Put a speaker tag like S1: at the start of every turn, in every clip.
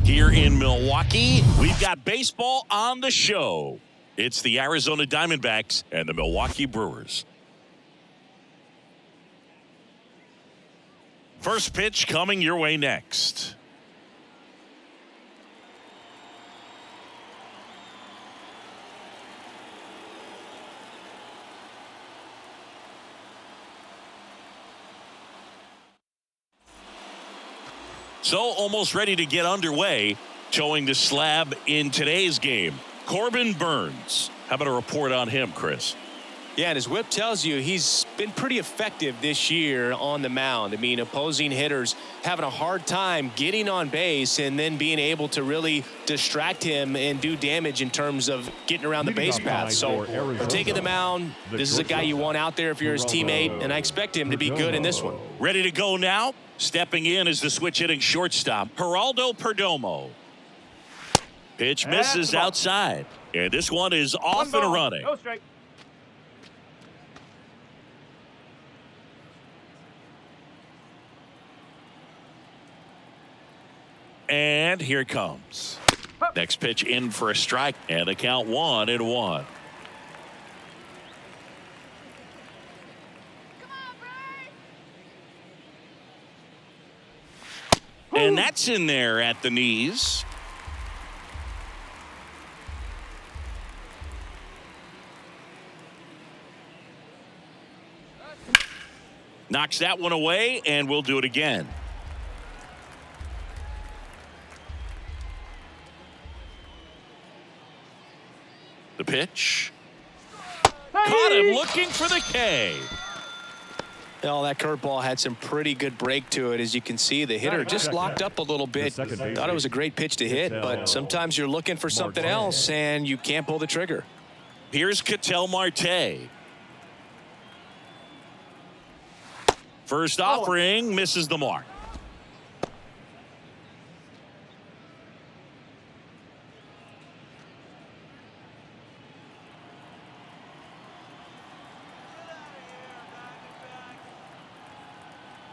S1: Here in Milwaukee, we've got baseball on the show. It's the Arizona Diamondbacks and the Milwaukee Brewers. First pitch coming your way next. So almost ready to get underway, showing the slab in today's game. Corbin Burnes. How about a report on him, Chris?
S2: Yeah, and his whip tells you he's been pretty effective this year on the mound. I mean, opposing hitters having a hard time getting on base and then being able to really distract him and do damage in terms of getting around the base path. So taking the mound, this is a guy you want out there if you're his teammate, and I expect him to be good in this one.
S1: Ready to go now? Stepping in is the switch hitting shortstop, Geraldo Perdomo. Pitch misses outside, and this one is off and running.
S3: Go straight.
S1: And here it comes. Next pitch in for a strike, and the count 1-1. And that's in there at the knees. Knocks that one away, and we'll do it again. The pitch. Caught him looking for the K.
S2: Well, that curveball had some pretty good break to it. As you can see, the hitter just locked up a little bit. Thought it was a great pitch to hit, but sometimes you're looking for something else and you can't pull the trigger.
S1: Here's Ketel Marte. First offering misses the mark.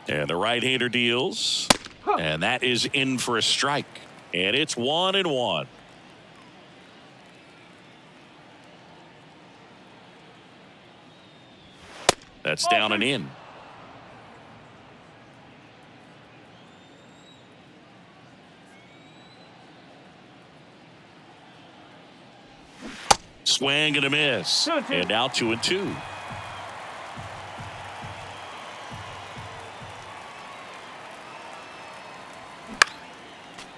S1: And the right-hander deals. And that is in for a strike. And it's 1-1. That's down and in. Swing and a miss. And now 2-2.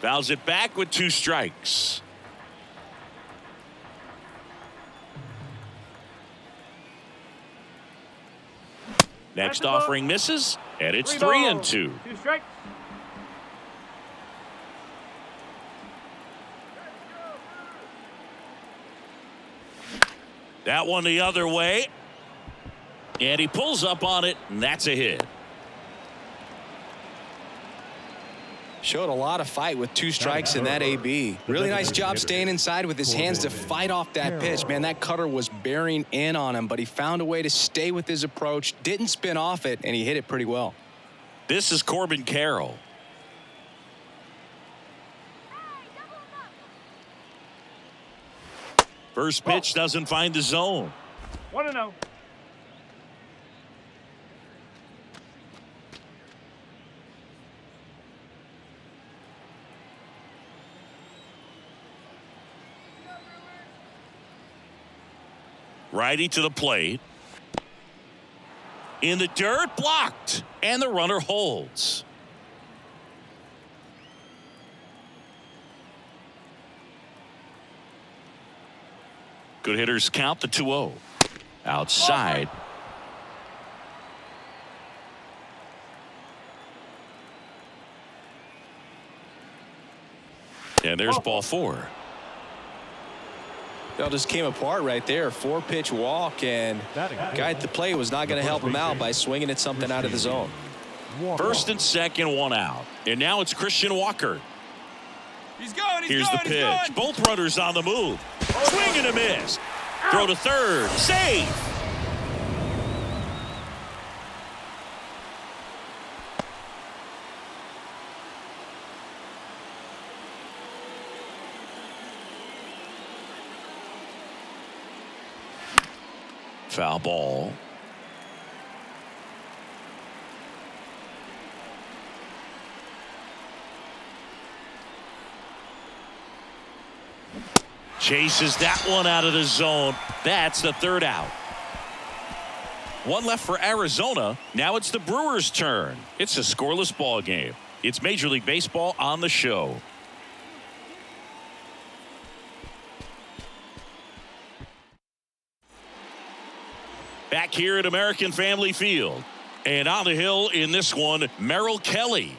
S1: Fouls it back with 2 strikes. Next offering misses, and it's 3-2.
S3: 2 strikes.
S1: That one the other way. And he pulls up on it, and that's a hit.
S2: Showed a lot of fight with 2 strikes in that AB. Really nice job staying inside with his hands to fight off that pitch. Man, that cutter was bearing in on him, but he found a way to stay with his approach, didn't spin off it, and he hit it pretty well.
S1: This is Corbin Carroll. First pitch doesn't find the zone.
S3: 1-0.
S1: Righty to the plate. In the dirt, blocked. And the runner holds. Good hitters count the 2-0. Outside. And there's ball 4.
S2: It all just came apart right there. 4-pitch walk, and guy at the plate was not going to help him out by swinging at something out of the zone.
S1: First and second, 1 out. And now it's Christian Walker.
S3: He's going.
S1: Here's the pitch. Both runners on the move. Swing and a miss. Throw to third. Save. Foul ball. Chases that one out of the zone. That's the third out. One left for Arizona. Now it's the Brewers' turn. It's a scoreless ball game. It's Major League Baseball on the show. Back here at American Family Field. And on the hill in this one, Merrill Kelly.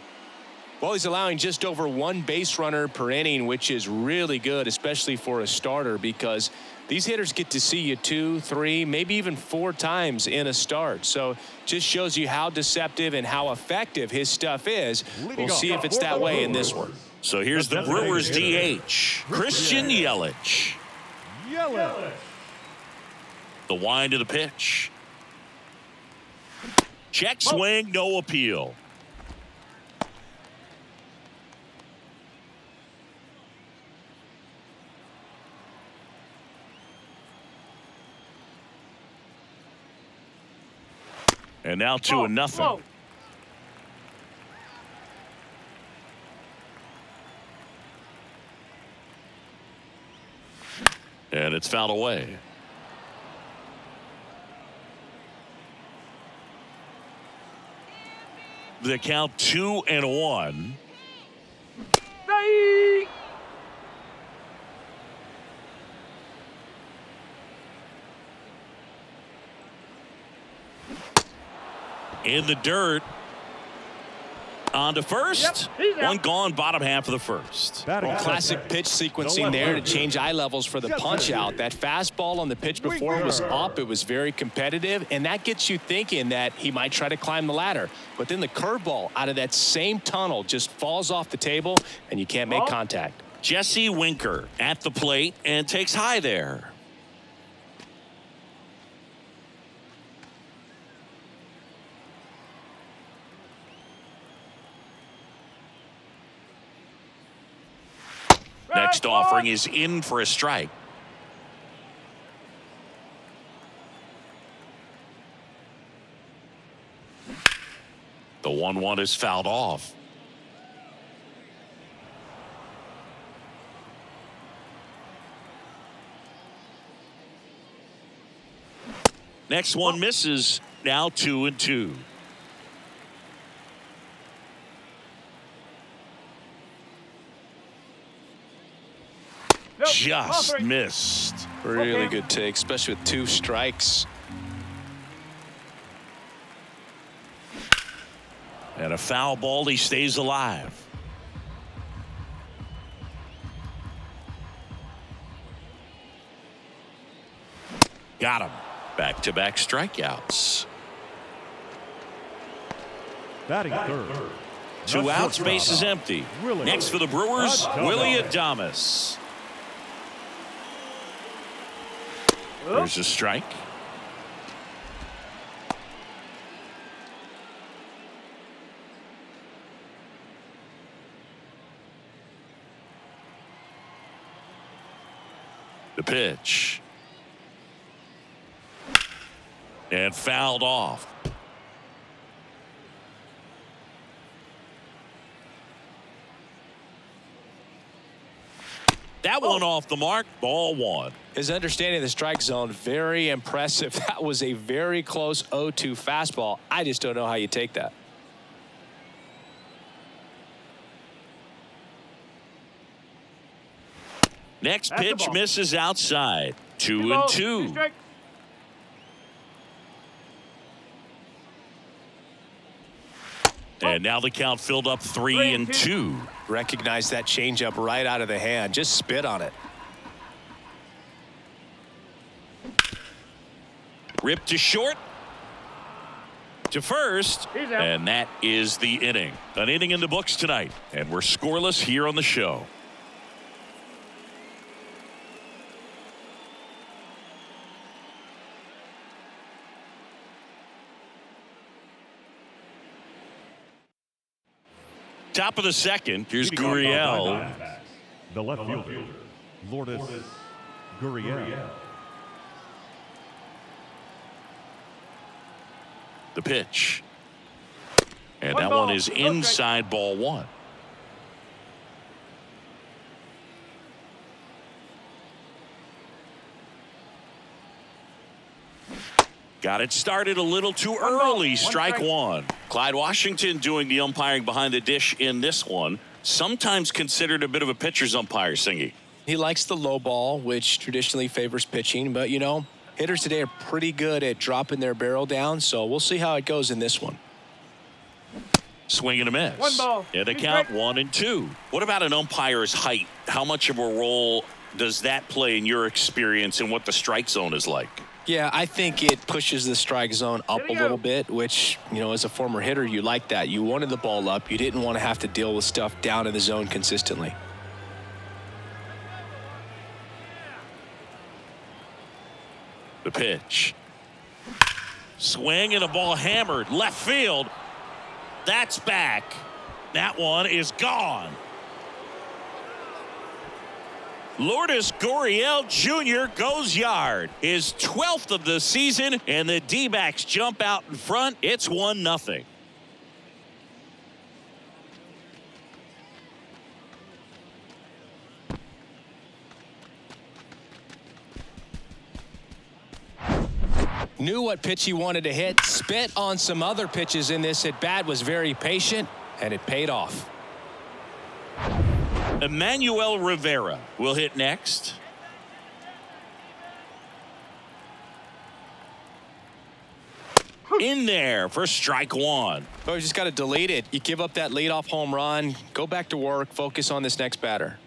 S2: Well, he's allowing just over one base runner per inning, which is really good, especially for a starter, because these hitters get to see you 2, 3, maybe even 4 times in a start. So just shows you how deceptive and how effective his stuff is. We'll see if it's that way in this one.
S1: So here's the Brewers DH, Christian Yelich. The wind of the pitch. Check swing, no appeal. And now 2-0. And it's fouled away. The count 2-1. In the dirt. On to first. One gone, bottom half of the first.
S2: Well, classic pitch sequencing there to change eye levels for the punch out. That fastball on the pitch before was up. It was very competitive, and that gets you thinking that he might try to climb the ladder. But then the curveball out of that same tunnel just falls off the table, and you can't make contact.
S1: Jesse Winker at the plate and takes high there. Next offering is in for a strike. The 1-1 is fouled off. Next one misses. Now 2-2. Just missed.
S2: Really good take, especially with 2 strikes.
S1: And a foul ball. He stays alive. Got him. Back-to-back strikeouts.
S4: Batting third.
S1: 2 outs, base is empty. Next for the Brewers, Willie Adames. There's a strike. The pitch. And fouled off. That one off the mark. Ball 1.
S2: His understanding of the strike zone, very impressive. That was a very close 0-2 fastball. I just don't know how you take that.
S1: Next pitch misses outside. 2-2. And now the count filled up 3-2.
S2: Recognize that changeup right out of the hand. Just spit on it.
S1: Ripped to short. To first. And that is the inning. An inning in the books tonight. And we're scoreless here on the show. Top of the second. Here's Gurriel.
S4: The left fielder, Lourdes Gurriel.
S1: The pitch. And
S3: One
S1: that
S3: ball,
S1: one is
S3: no strike.
S1: inside ball one. Got it started a little too early. Strike one. Clyde Washington doing the umpiring behind the dish in this one. Sometimes considered a bit of a pitcher's umpire, Singy.
S2: He likes the low ball, which traditionally favors pitching. But, you know, hitters today are pretty good at dropping their barrel down. So we'll see how it goes in this one.
S1: Swing and a miss.
S3: One ball.
S1: And a count 1-2. What about an umpire's height? How much of a role does that play in your experience and what the strike zone is like?
S2: Yeah, I think it pushes the strike zone up
S3: Here
S2: a
S3: we go.
S2: little bit, which, you know, as a former hitter, you like that. You wanted the ball up. You didn't want to have to deal with stuff down in the zone consistently.
S1: The pitch. Swing and a ball hammered. Left field. That's back. That one is gone. Lourdes Gurriel Jr. goes yard. His 12th of the season, and the D-backs jump out in front. It's 1-0.
S2: Knew what pitch he wanted to hit. Spit on some other pitches in this at bat. Was very patient, and it paid off.
S1: Emmanuel Rivera will hit next. In there for strike one.
S2: Oh, you just got to delete it. You give up that leadoff home run. Go back to work. Focus on this next batter.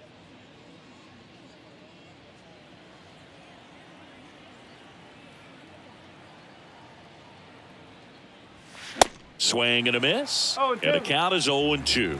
S1: Swing and a miss.
S3: 0-2.
S1: And the count is 0-2.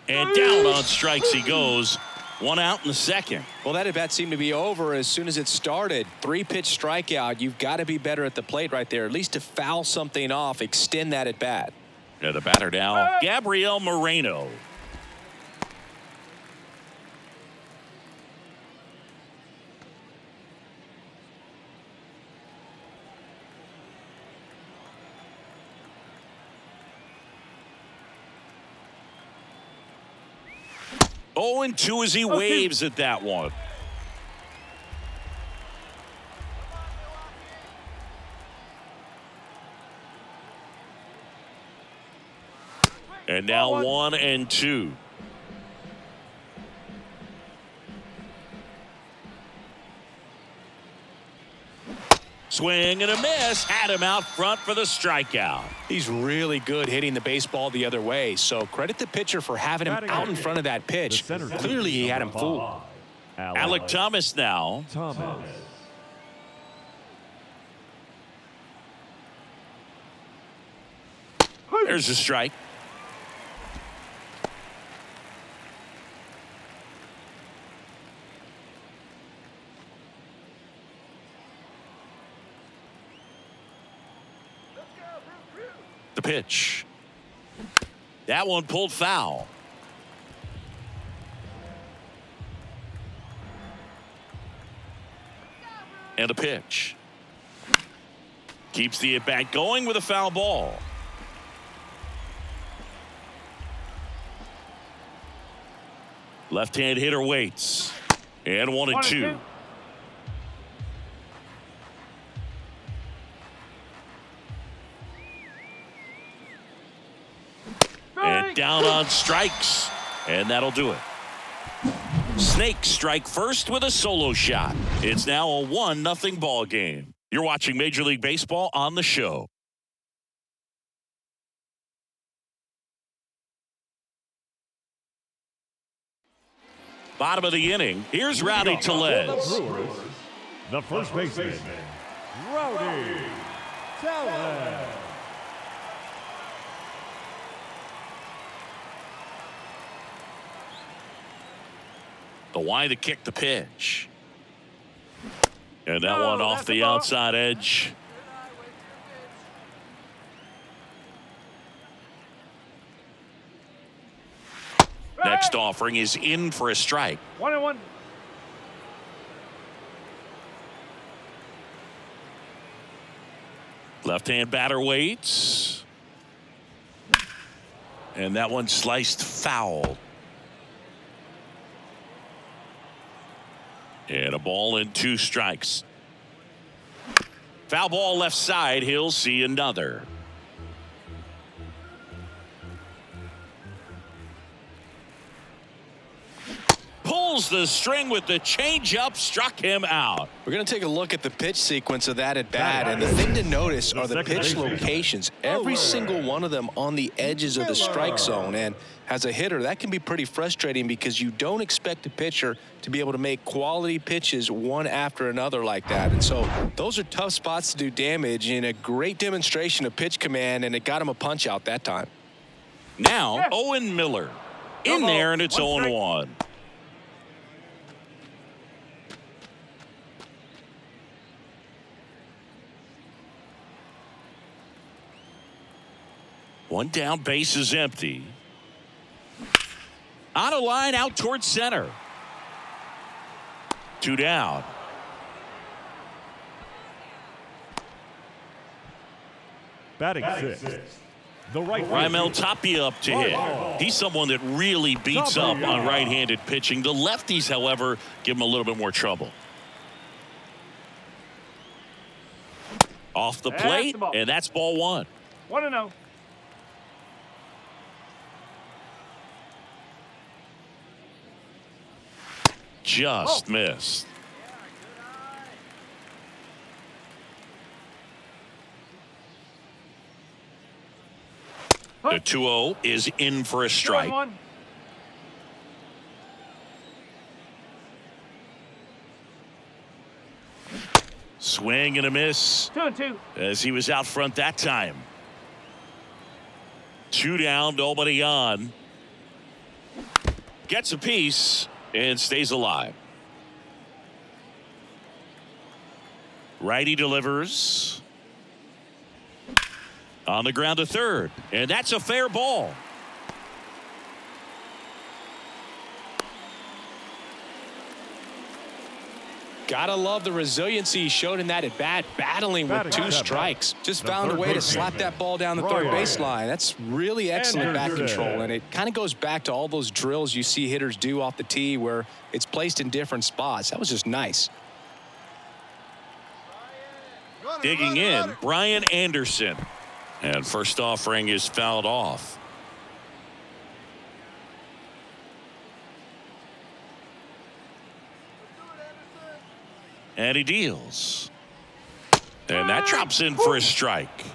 S1: And down on strikes he goes. One out in the second.
S2: Well, that at bat seemed to be over as soon as it started. 3-pitch strikeout. You've got to be better at the plate right there, at least to foul something off, extend that at bat.
S1: Yeah, the batter now, Gabriel Moreno. Oh, and 2 as he waves at that one. And now 1 and 2. Swing and a miss. Had him out front for the strikeout.
S2: He's really good hitting the baseball the other way, so credit the pitcher for having him out in front of that pitch. Clearly he had him fooled.
S1: Alec Thomas now. There's a strike. The pitch. That one pulled foul. And a pitch. Keeps the at-bat going with a foul ball. Left-hand hitter waits. And 1 and 2. And down on strikes. And that'll do it. Snakes strike first with a solo shot. It's now a 1-0 ball game. You're watching Major League Baseball on the show. Bottom of the inning. Here's Rowdy Tellez.
S4: The first baseman, Rowdy Tellez.
S1: The Y to kick the pitch. And that one off the outside edge. Next offering is in for a strike.
S3: 1-1.
S1: Left-hand batter waits. And that one sliced foul. And a ball and 2 strikes. Foul ball left side. He'll see another. Pulls the string with the changeup, struck him out.
S2: We're going to take a look at the pitch sequence of that at bat, and the thing to notice are the pitch locations. Every single one of them on the edges of the strike zone, and as a hitter, that can be pretty frustrating because you don't expect a pitcher to be able to make quality pitches one after another like that. And so those are tough spots to do damage, and a great demonstration of pitch command, and it got him a punch out that time.
S1: Now, Owen Miller in there, and it's 0-1. One down, base is empty. On a line out towards center. 2 down.
S4: Batting 6. The right
S1: Raimel Tapia up to hit. He's someone that really beats up on right-handed pitching. The lefties, however, give him a little bit more trouble. Off the plate, and that's ball 1.
S3: 1-0.
S1: Just missed. The 2-0 is in for a strike.
S3: 2-1.
S1: Swing and a miss
S3: 2-2.
S1: as he was out front that time. 2 down, nobody on. Gets a piece and stays alive. Righty delivers. On the ground to third, and that's a fair ball.
S2: Gotta love the resiliency he showed in that at bat, battling with 2 strikes. Just found a way to slap that ball down the third baseline. That's really excellent bat control, and it kind of goes back to all those drills you see hitters do off the tee where it's placed in different spots. That was just nice.
S1: Digging in, Brian Anderson. And first offering is fouled off. And he deals. And that drops in for a strike.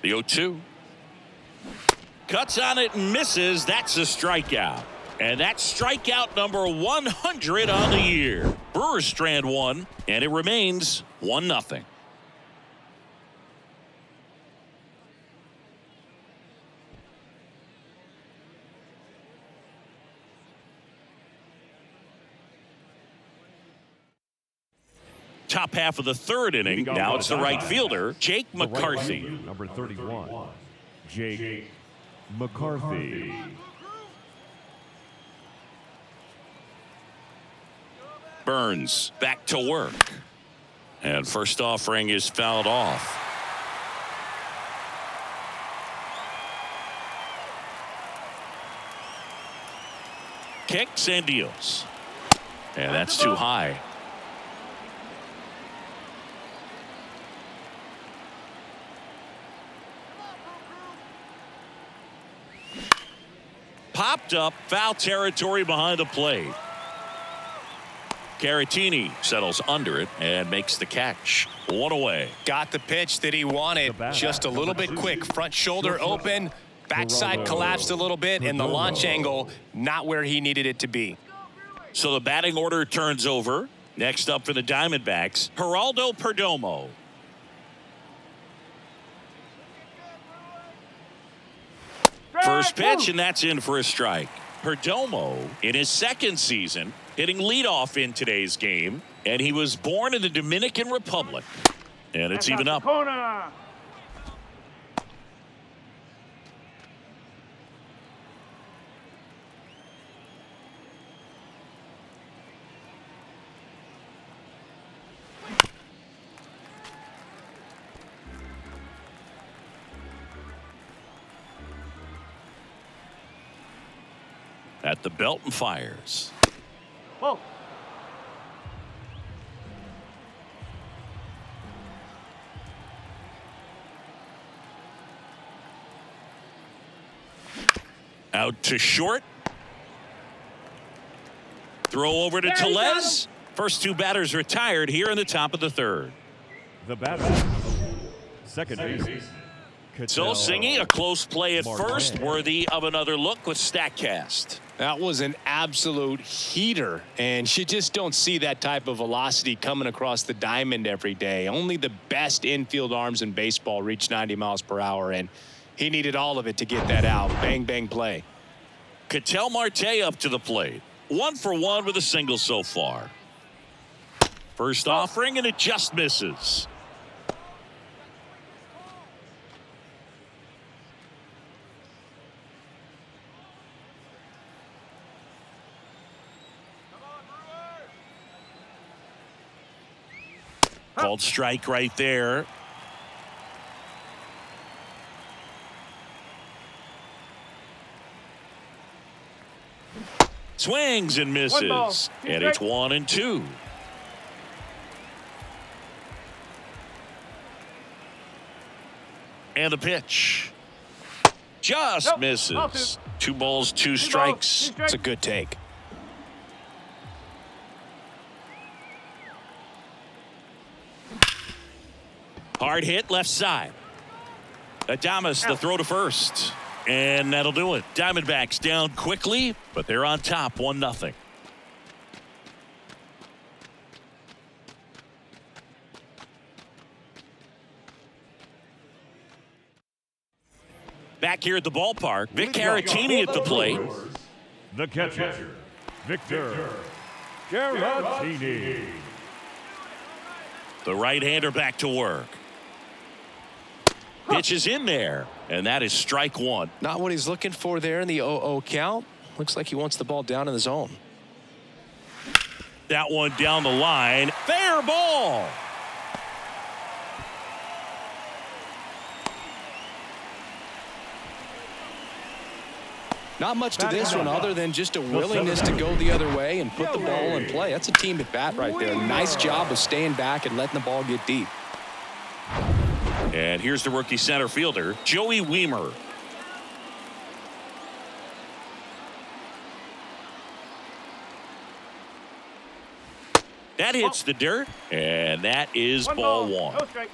S1: The 0-2. Cuts on it and misses. That's a strikeout. And that's strikeout number 100 on the year. Brewers strand 1, and it remains 1-0. Top half of the 3rd inning. Now it's the right fielder, Jake McCarthy.
S4: Number 31, Jake McCarthy.
S1: Burns back to work. And first offering is fouled off. Kicks and deals. And that's too high. Popped up, foul territory behind the plate. Caratini settles under it and makes the catch. 1 away.
S2: Got the pitch that he wanted, just a little bit quick. Front shoulder open, backside collapsed a little bit, and the launch angle not where he needed it to be.
S1: So the batting order turns over. Next up for the Diamondbacks, Geraldo Perdomo. First pitch, and that's in for a strike. Perdomo, in his 2nd season, hitting leadoff in today's game, and he was born in the Dominican Republic. And it's even up. At the belt and fires.
S3: Whoa.
S1: Out to short. Throw over to
S3: Yeah, he got
S1: Tellez. First two batters retired here in the top of the third.
S4: The batter, second baseman.
S1: So Singy, a close play at
S4: Martin.
S1: first, worthy of another look with StatCast.
S2: That was an absolute heater, and you just don't see that type of velocity coming across the diamond every day. Only the best infield arms in baseball reach 90 miles per hour, and he needed all of it to get that out. Bang, bang play.
S1: Ketel Marte up to the plate. 1 for 1 with a single so far. First offering, and it just misses. Called strike right there. Swings and misses.
S3: 1 ball, 2
S1: And it's
S3: strikes.
S1: 1 and 2. And the pitch. Just
S3: Nope,
S1: misses.
S3: ball 2.
S1: 2 balls, 2
S3: 2
S1: strikes.
S3: balls, 2
S2: It's
S3: strikes.
S2: a good take.
S1: Hard hit left side. Adames the throw to first. And that'll do it. Diamondbacks down quickly, but they're on top 1-0. Back here at the ballpark, Vic Caratini at the plate.
S4: The catcher, Victor Caratini.
S1: The right-hander back to work. Pitch is in there, and that is strike 1.
S2: Not what he's looking for there in the 0-0 count. Looks like he wants the ball down in the zone.
S1: That one down the line. Fair ball.
S2: Not much to this one other than just a willingness to go the other way and put the ball in play. That's a team at bat right there. Nice job of staying back and letting the ball get deep.
S1: And here's the rookie center fielder, Joey Weimer. That hits the dirt, and that is
S3: 1
S1: ball
S3: ball,
S1: 1.
S3: no strike.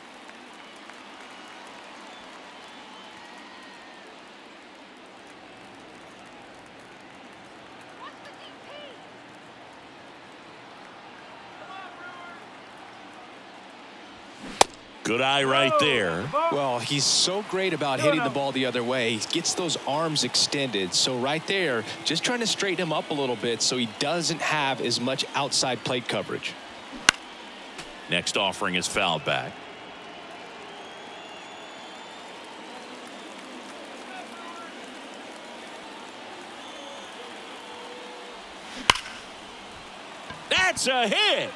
S1: Good eye right there.
S2: Well, he's so great about hitting the ball the other way. He gets those arms extended. So right there, just trying to straighten him up a little bit so he doesn't have as much outside plate coverage.
S1: Next offering is fouled back. That's a hit.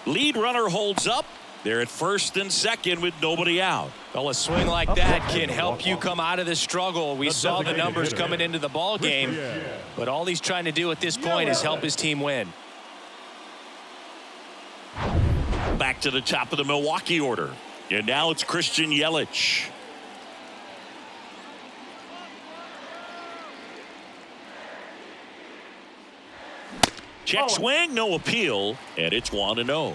S1: Lead runner holds up. They're at first and second with nobody out.
S2: Well, a swing like that can help you come out of this struggle. We saw the numbers coming into the ball game, but all he's trying to do at this point is help his team win.
S1: Back to the top of the Milwaukee order. And now it's Christian Yelich. Check swing, no appeal, and it's 1-0.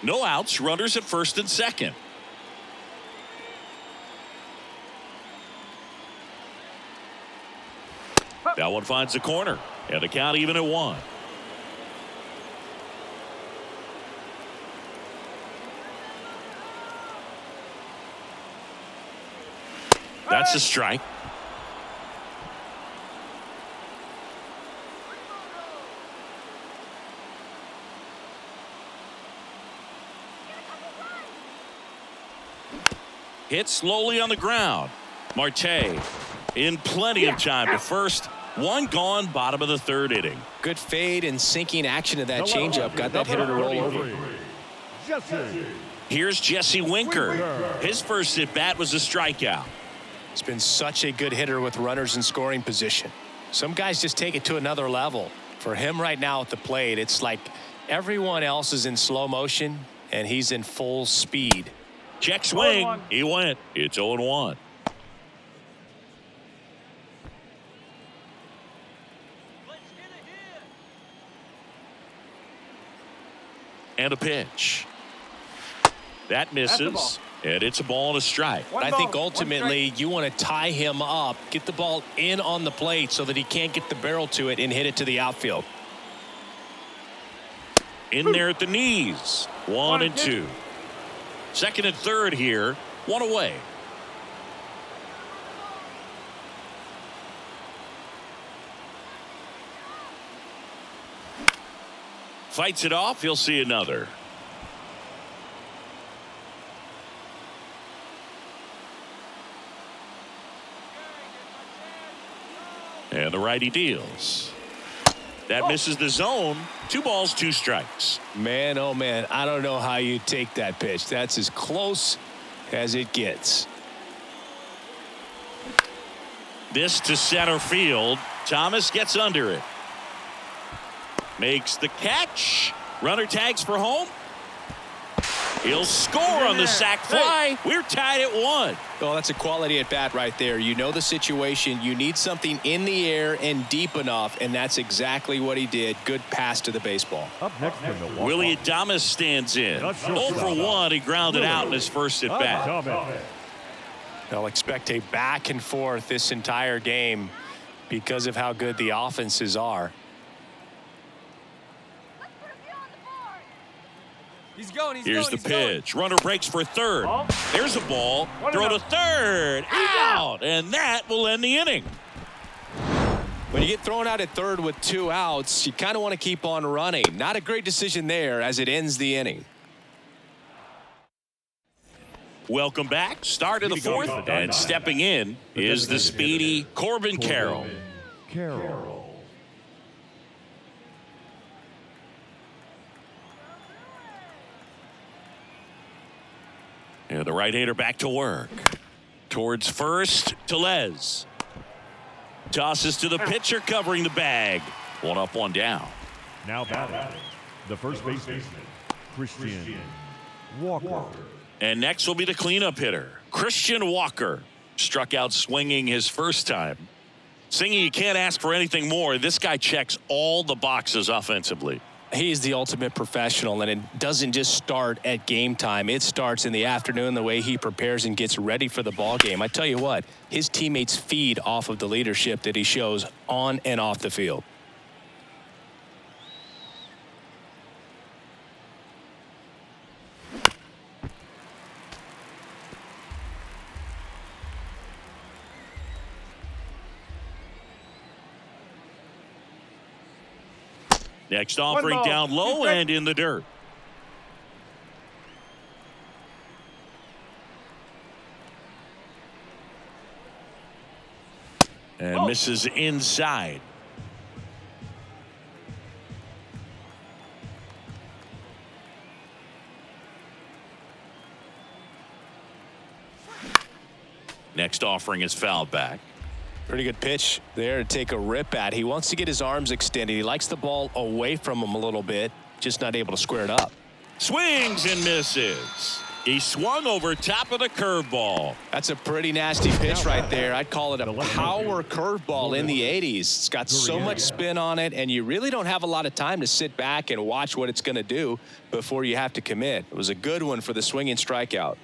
S1: No outs, runners at first and second. That one finds the corner, and the count even at 1. That's a strike. Hit slowly on the ground. Marte in plenty of time to first. One gone, bottom of the third inning.
S2: Good fade and sinking action of that changeup. Got that hitter to roll over.
S4: Jesse.
S1: Here's Jesse Winker. His first at bat was a strikeout.
S2: He's been such a good hitter with runners in scoring position. Some guys just take it to another level. For him right now at the plate, it's like everyone else is in slow motion and he's in full speed.
S1: Check swing. He went. It's 0-1. And a pitch. That misses. And it's a ball and a strike.
S2: I think ultimately you want to tie him up, get the ball in on the plate so that he can't get the barrel to it and hit it to the outfield.
S1: In there at the knees. 1-2. Second and third here. One away. Fights it off. He'll see another. And the righty deals. That misses the zone. 2 balls, 2 strikes.
S2: Man, oh man, I don't know how you take that pitch. That's as close as it gets.
S1: This to center field. Thomas gets under it. Makes the catch. Runner tags for home. He'll score on the sac fly. We're tied at 1.
S2: Oh, that's a quality at bat right there. You know the situation. You need something in the air and deep enough, and that's exactly what he did. Good pass to the baseball.
S4: Up next to Milwaukee.
S1: Willie Adames stands in. 0 for 1. He grounded out in his first at bat.
S2: They'll expect a back and forth this entire game because of how good the offenses are.
S3: He's going.
S1: Here's the pitch. Runner breaks for third. There's a ball. Throw to third. Out. And that will end the inning.
S2: When you get thrown out at third with 2 outs, you kind of want to keep on running. Not a great decision there as it ends the inning.
S1: Welcome back. Start of the fourth. And stepping in is the speedy Corbin Carroll. And the right-hander back to work. Towards first, Tellez. Tosses to the pitcher covering the bag. 1 up, 1 down.
S4: Now batting, the first baseman, Christian Walker.
S1: And next will be the cleanup hitter, Christian Walker. Struck out swinging his first time. Singing, you can't ask for anything more. This guy checks all the boxes offensively.
S2: He's the ultimate professional, and it doesn't just start at game time. It starts in the afternoon, the way he prepares and gets ready for the ball game. I tell you what, his teammates feed off of the leadership that he shows on and off the field.
S1: Next offering down low and in the dirt. And misses inside. Next offering is fouled back.
S2: Pretty good pitch there to take a rip at. He wants to get his arms extended. He likes the ball away from him a little bit, just not able to square it up.
S1: Swings and misses. He swung over top of the curveball.
S2: That's a pretty nasty pitch right there. I'd call it a power curveball in the 80s. It's got so much spin on it, and you really don't have a lot of time to sit back and watch what it's going to do before you have to commit. It was a good one for the swinging strikeout.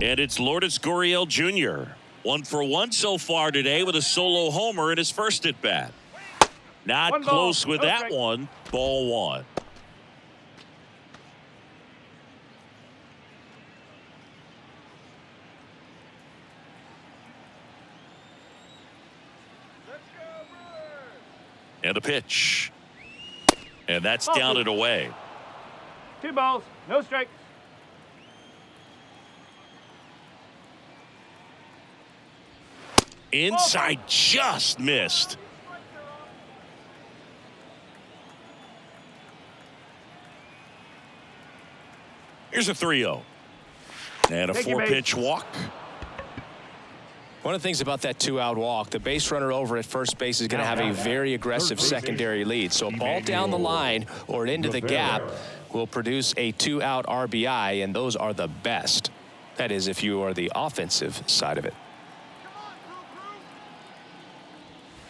S1: And it's Lourdes Gurriel Jr. 1 for 1 so far today with a solo homer in his first at bat. Not close with that one. Ball 1. And a pitch. And that's down and away.
S3: 2 balls, no strikes.
S1: Inside, just missed. Here's a 3-0. And a 4-pitch walk.
S2: One of the things about that 2-out walk, the base runner over at first base is going to have a very aggressive secondary lead. So a ball down the line or into the gap will produce a 2-out RBI, and those are the best. That is, if you are the offensive side of it.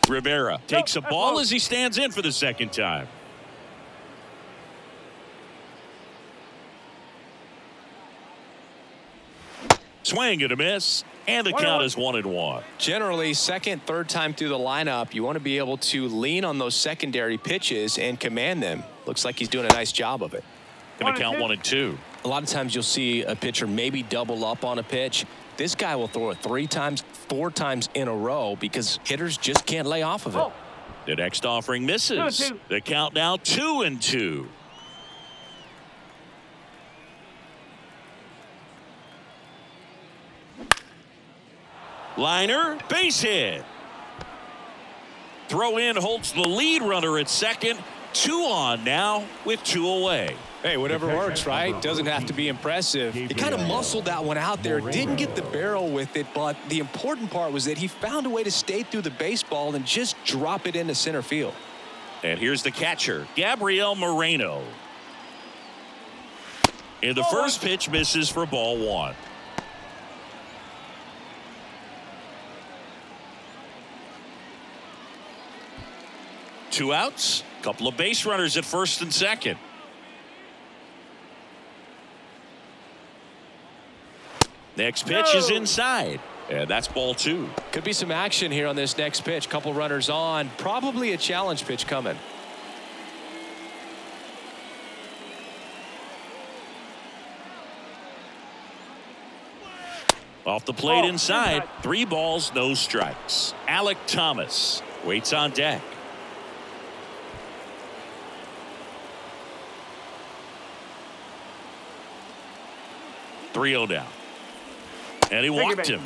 S1: Rivera takes a ball as he stands in for the second time. Swing and a miss, and the count is 1-1.
S2: Generally, second, third time through the lineup, you want to be able to lean on those secondary pitches and command them. Looks like he's doing a nice job of it.
S1: Going to count 1-2.
S2: A lot of times you'll see a pitcher maybe double up on a pitch. This guy will throw it 3 times, 4 times in a row because hitters just can't lay off of it.
S1: The next offering misses. The count now 2-2. Liner, base hit. Throw in holds the lead runner at second. 2 on now with 2 away.
S2: Hey, whatever works, right? Doesn't have to be impressive. He kind of muscled that one out there. Didn't get the barrel with it, but the important part was that he found a way to stay through the baseball and just drop it into center field.
S1: And here's the catcher, Gabriel Moreno. And the first pitch misses for ball 1. Two outs, couple of base runners at first and second. Next pitch is inside, and that's ball 2.
S2: Could be some action here on this next pitch. Couple runners on, probably a challenge pitch coming.
S1: Off the plate inside, 3 balls, no strikes. Alec Thomas waits on deck. .3-0 down. And he walked him.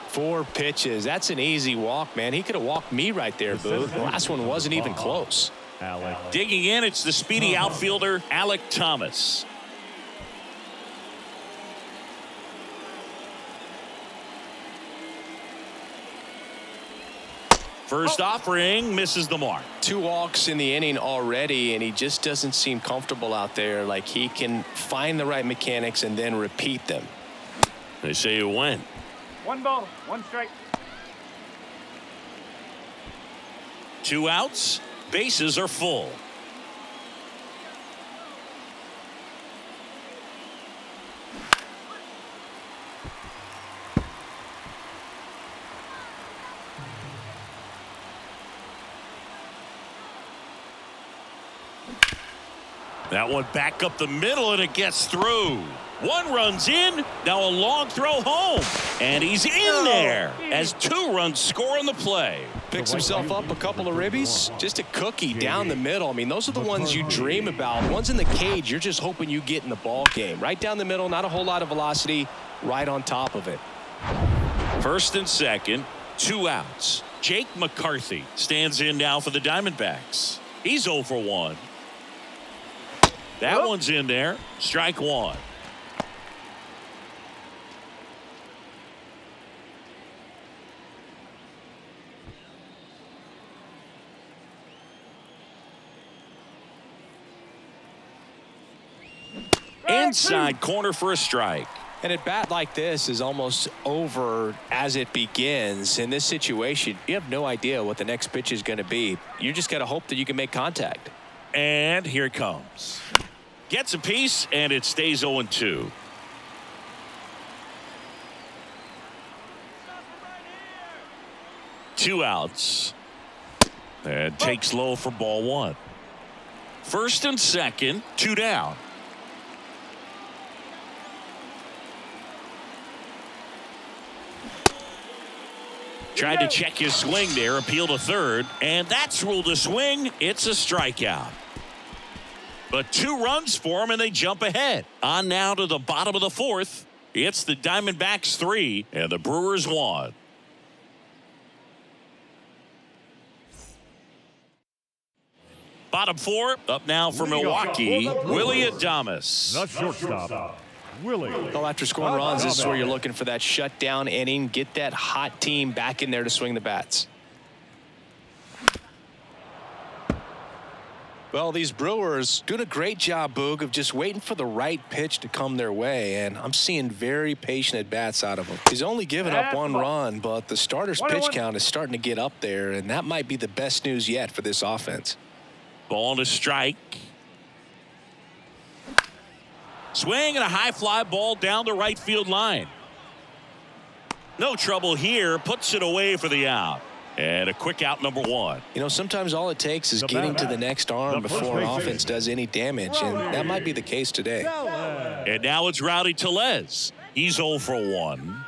S2: 4 pitches. That's an easy walk, man. He could have walked me right there, Boo. The last one wasn't even close.
S1: Digging in, it's the speedy outfielder, Alec Thomas. First offering misses the mark.
S2: 2 walks in the inning already, and he just doesn't seem comfortable out there. Like he can find the right mechanics and then repeat them.
S1: They say you win.
S3: 1 ball, 1 strike.
S1: 2 outs, bases are full. That one back up the middle, and it gets through. 1 runs in, now a long throw home, and he's in there as 2 runs score on the play.
S2: Picks himself up a couple of ribbies, just a cookie down the middle. I mean, those are the ones you dream about. Ones in the cage, you're just hoping you get in the ball game. Right down the middle, not a whole lot of velocity, right on top of it.
S1: First and second, 2 outs. Jake McCarthy stands in now for the Diamondbacks. He's 0 for 1. That one's in there. Strike 1. Inside corner for a strike.
S2: And at bat like this is almost over as it begins. In this situation, you have no idea what the next pitch is going to be. You just got to hope that you can make contact.
S1: And here it comes. Gets a piece, and it stays 0-2. Two outs. And takes low for ball 1. First and second, 2 down. Tried to check his swing there, appeal to third, and that's ruled a swing. It's a strikeout. But 2 runs for him, and they jump ahead. On now to the bottom of the 4th. It's the Diamondbacks 3 and the Brewers 1. Bottom 4 up now for Milwaukee, Willie Adames.
S4: The shortstop, Willie.
S2: Well, after scoring runs, this is where you're looking for that shutdown inning. Get that hot team back in there to swing the bats. Well, these Brewers doing a great job, Boog, of just waiting for the right pitch to come their way, and I'm seeing very patient at-bats out of him. He's only given up 1 run, but the starter's pitch count is starting to get up there, and that might be the best news yet for this offense.
S1: Ball and a strike. Swing and a high fly ball down the right field line. No trouble here. Puts it away for the out. And a quick out, number 1.
S2: You know, sometimes all it takes is getting to the next arm before an offense does any damage, and that might be the case today.
S1: And now it's Rowdy Tellez. He's 0 for 1.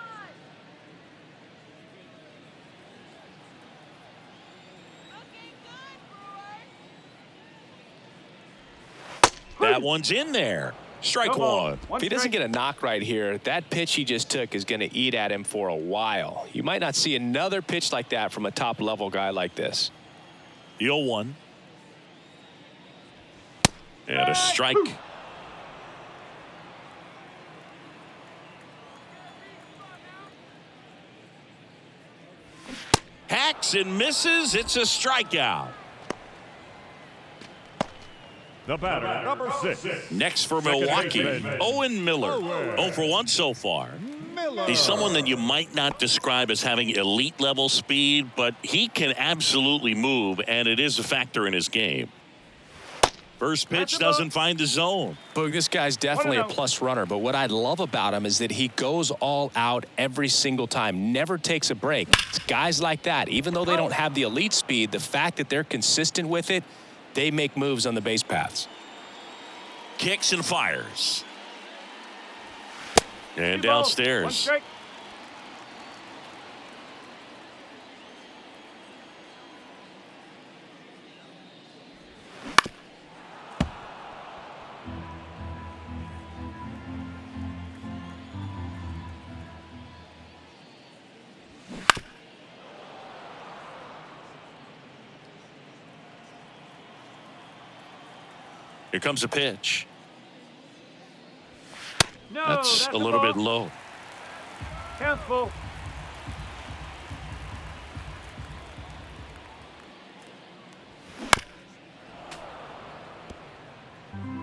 S1: That one's in there. Strike 1.
S2: If he doesn't get a knock right here, that pitch he just took is going to eat at him for a while. You might not see another pitch like that from a top-level guy like this.
S1: The 0-1. And a strike. Hacks and misses. It's a strikeout.
S4: The batter, number 6.
S1: Next for Milwaukee, Owen Miller. 0 for 1 so far. He's someone that you might not describe as having elite level speed, but he can absolutely move, and it is a factor in his game. First pitch doesn't find the zone.
S2: Boog, this guy's definitely a plus runner, but what I love about him is that he goes all out every single time, never takes a break. It's guys like that, even though they don't have the elite speed, the fact that they're consistent with it, they make moves on the base paths.
S1: Kicks and fires. And downstairs. Here comes a pitch.
S3: No,
S1: that's a little bit low.
S3: Careful.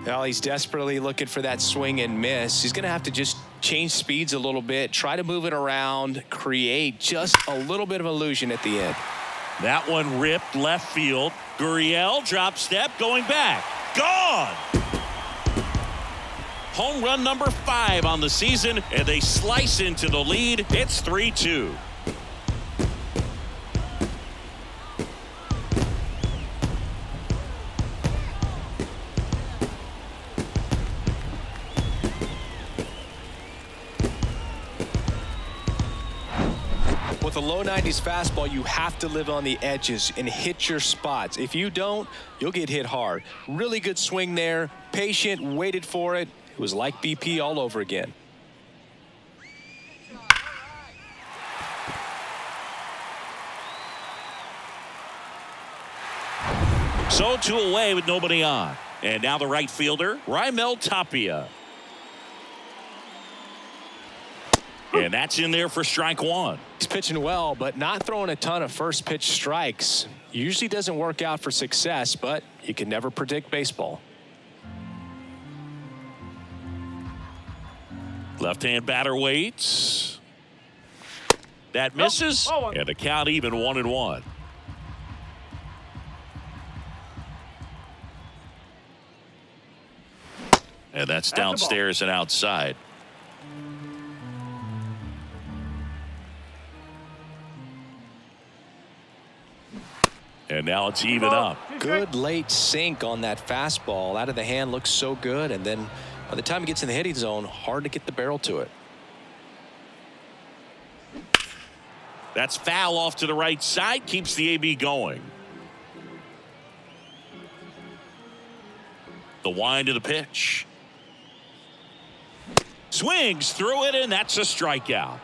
S2: Well, he's desperately looking for that swing and miss. He's going to have to just change speeds a little bit, try to move it around, create just a little bit of illusion at the end.
S1: That one ripped left field. Gurriel drop step going back. Gone. Home run number 5 on the season, and they slice into the lead. It's 3-2.
S2: With a low 90s fastball, you have to live on the edges and hit your spots. If you don't, you'll get hit hard. Really good swing there. Patient, waited for it. It was like BP all over again.
S1: So 2 away with nobody on. And now the right fielder, Raimel Tapia. And that's in there for strike 1.
S2: He's pitching well, but not throwing a ton of first pitch strikes. Usually doesn't work out for success, but you can never predict baseball.
S1: Left-hand batter waits. That misses. And the count even 1-1. And that's downstairs and outside. And now it's even up.
S2: Good late sink on that fastball. Out of the hand, looks so good. And then by the time it gets in the hitting zone, hard to get the barrel to it.
S1: That's foul off to the right side. Keeps the AB going. The wind of the pitch. Swings through it, and that's a strikeout.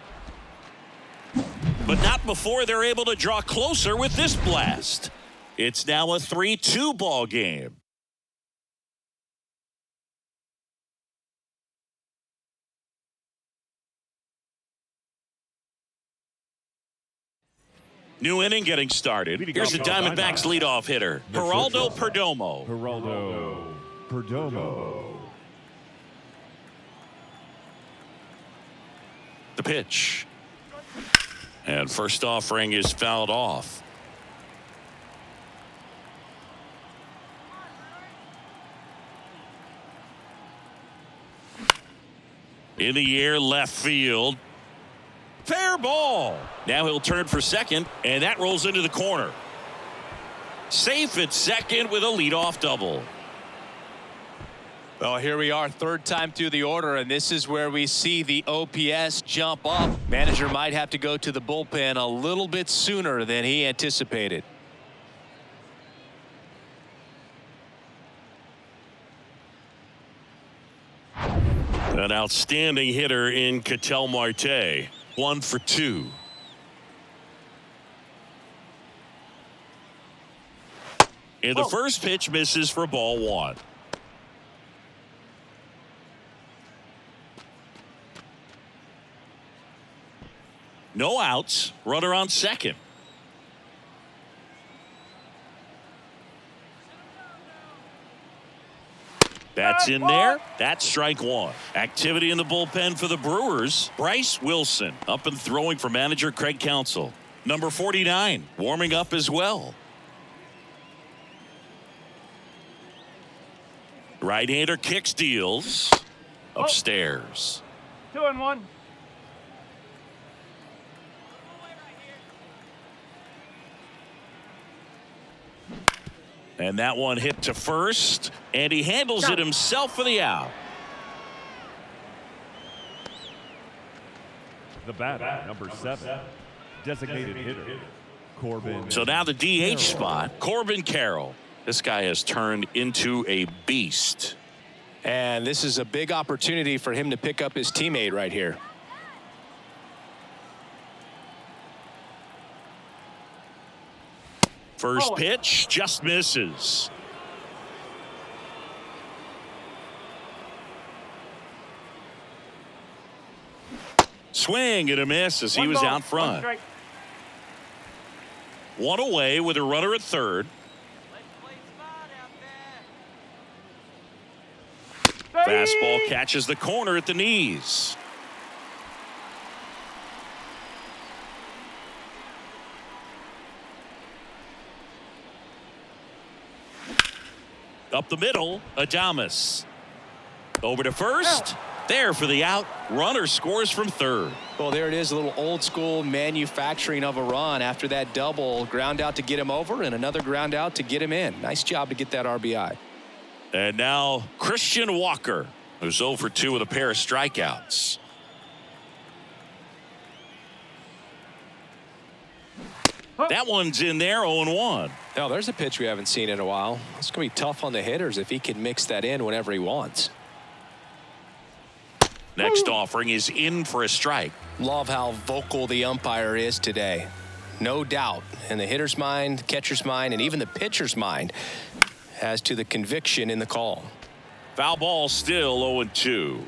S1: But not before they're able to draw closer with this blast. It's now a 3-2 ball game. New inning getting started. Here's the Diamondbacks leadoff hitter, Geraldo Perdomo.
S4: Geraldo Perdomo.
S1: The pitch. And first offering is fouled off. In the air, left field. Fair ball. Now he'll turn for second, and that rolls into the corner. Safe at second with a leadoff double.
S2: Well, here we are, third time through the order, and this is where we see the OPS jump up. Manager might have to go to the bullpen a little bit sooner than he anticipated.
S1: An outstanding hitter in Ketel Marte. 1 for 2. And the first pitch misses for ball 1. No outs. Runner on second. That's in there. That's strike 1. Activity in the bullpen for the Brewers. Bryce Wilson up and throwing for manager Craig Counsell. Number 49 warming up as well. Right-hander kicks, deals upstairs.
S3: 2-1.
S1: And that one hit to first, and he handles it himself for the out.
S4: The batter, number 7, designated hitter, Corbin.
S1: So now the DH spot, Corbin Carroll. This guy has turned into a beast.
S2: And this is a big opportunity for him to pick up his teammate right here.
S1: First pitch just misses. Swing and a miss as he was out front. One away with a runner at third. Fastball catches the corner at the knees. Up the middle, Adames. Over to first. There for the out. Runner scores from third.
S2: Well, there it is, a little old school manufacturing of a run after that double. Ground out to get him over and another ground out to get him in. Nice job to get that RBI.
S1: And now Christian Walker, who's 0 for 2 with a pair of strikeouts. That one's in there, 0-1.
S2: Oh, there's a pitch we haven't seen in a while. It's going to be tough on the hitters if he can mix that in whenever he wants.
S1: Next offering is in for a strike.
S2: Love how vocal the umpire is today. No doubt in the hitter's mind, catcher's mind, and even the pitcher's mind as to the conviction in the call.
S1: Foul ball still 0-2.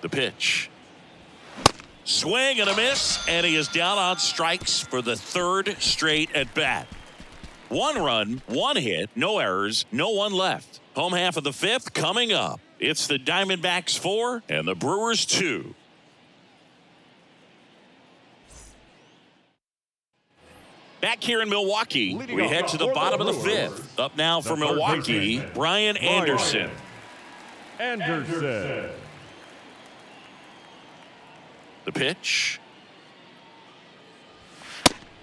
S1: The pitch. Swing and a miss, and he is down on strikes for the third straight at bat. 1 run, 1 hit, no errors, no one left. Home half of the 5th coming up. It's the Diamondbacks 4 and the Brewers 2. Back here in Milwaukee, we head to the bottom of the 5th. Up now for Milwaukee, Brian Anderson.
S4: Anderson.
S1: The pitch.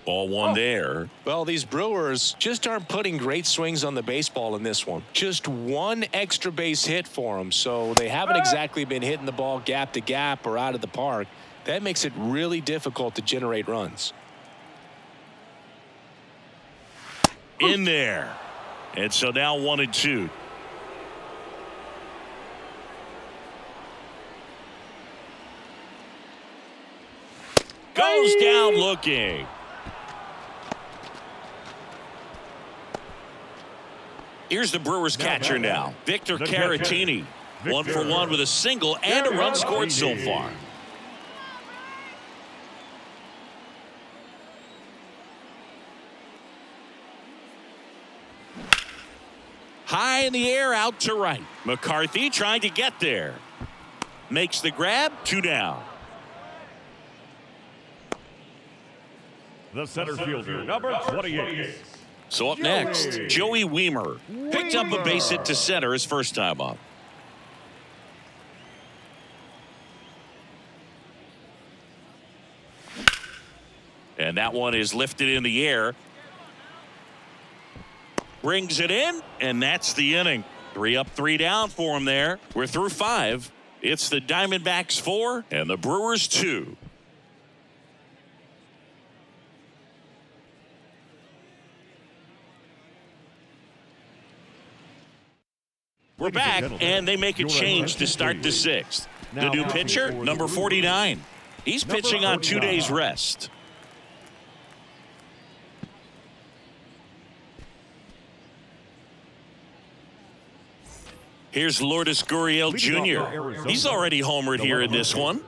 S1: Ball 1 there.
S2: Well, these Brewers just aren't putting great swings on the baseball in this one. Just 1 extra base hit for them, so they haven't exactly been hitting the ball gap to gap or out of the park. That makes it really difficult to generate runs.
S1: In there. And so now 1-2. Goes down looking. Here's the Brewers catcher now, Victor Caratini. 1 for 1 with a single and a run scored so far. High in the air, out to right. McCarthy trying to get there. Makes the grab, 2 down.
S4: The center fielder, number 28.
S1: So up next, Joey Wiemer. Picked up a base hit to center his first time up. And that one is lifted in the air. Brings it in, and that's the inning. 3 up, 3 down for him there. We're through 5. It's the Diamondbacks 4 and the Brewers 2. We're back, and they make a change to start the 6th. The new pitcher, number 49. He's pitching on 2 days rest. Here's Lourdes Gurriel Jr. He's already homered here in this one.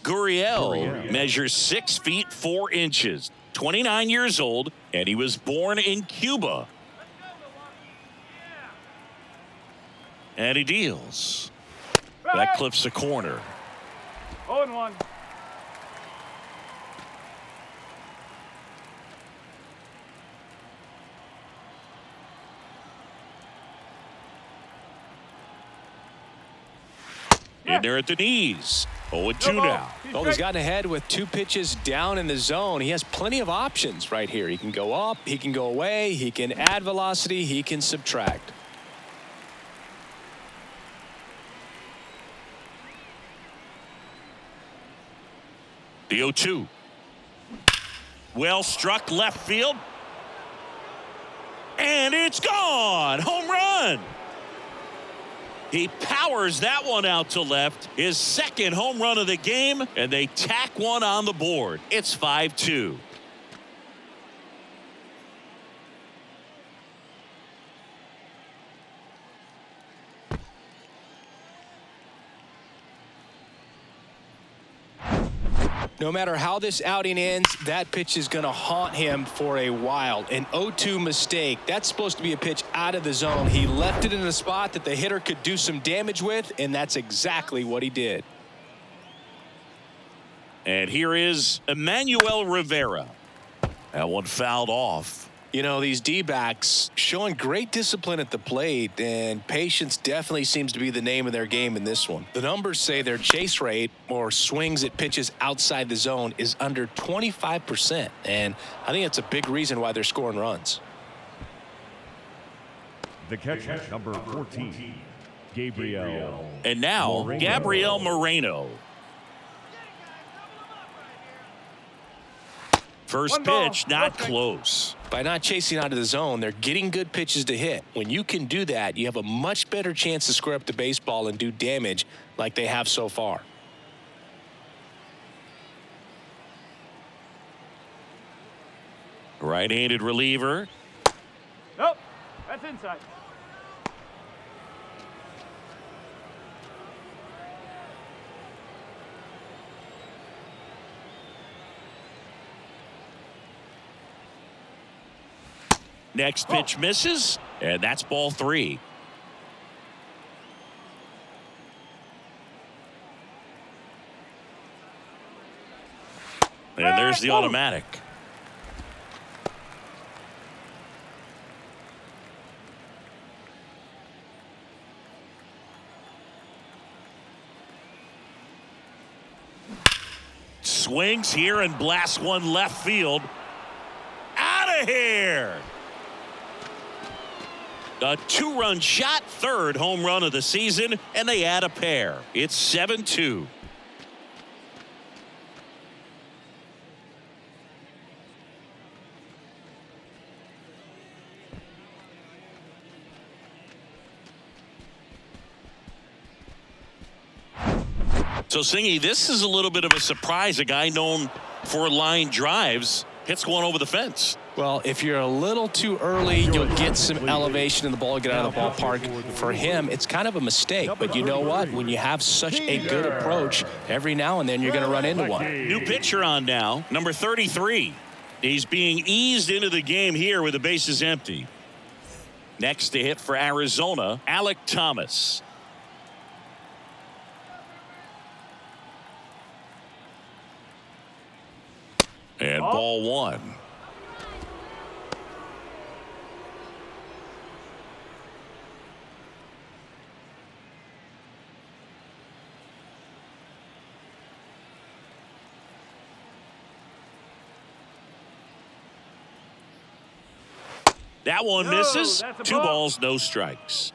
S1: Gurriel measures 6 feet 4 inches, 29 years old, and he was born in Cuba. And he deals. That clips a corner.
S3: 0-1.
S1: In there at the knees. 0-2 now.
S2: Well, he's gotten ahead with 2 pitches down in the zone. He has plenty of options right here. He can go up, he can go away, he can add velocity, he can subtract.
S1: The 0-2. Well struck left field. And it's gone. Home run. He powers that one out to left. His second home run of the game, and they tack one on the board. It's 5-2.
S2: No matter how this outing ends, that pitch is going to haunt him for a while. An 0-2 mistake. That's supposed to be a pitch out of the zone. He left it in a spot that the hitter could do some damage with, and that's exactly what he did.
S1: And here is Emmanuel Rivera. That one fouled off.
S2: You know, these D-backs showing great discipline at the plate, and patience definitely seems to be the name of their game in this one. The numbers say their chase rate, or swings at pitches outside the zone, is under 25%, and I think that's a big reason why they're scoring runs.
S4: The catcher, number 14, Gabriel.
S1: And now, Gabriel Moreno. First pitch, not close.
S2: By not chasing out of the zone, they're getting good pitches to hit. When you can do that, you have a much better chance to square up the baseball and do damage like they have so far.
S1: Right-handed reliever.
S3: Nope. That's inside.
S1: Next pitch misses, and that's ball 3. And there's the automatic. Swings here and blasts one left field. Out of here. A 2-run shot, 3rd home run of the season, and they add a pair. It's 7-2. So, Singy, this is a little bit of a surprise. A guy known for line drives hits one over the fence.
S2: Well, if you're a little too early, you'll get some elevation in the ball, get out of the ballpark. For him, it's kind of a mistake. But you know what? When you have such a good approach, every now and then you're going to run into one.
S1: New pitcher on now, number 33. He's being eased into the game here with the bases empty. Next to hit for Arizona, Alek Thomas. And ball one. That one misses. 2 balls, no strikes.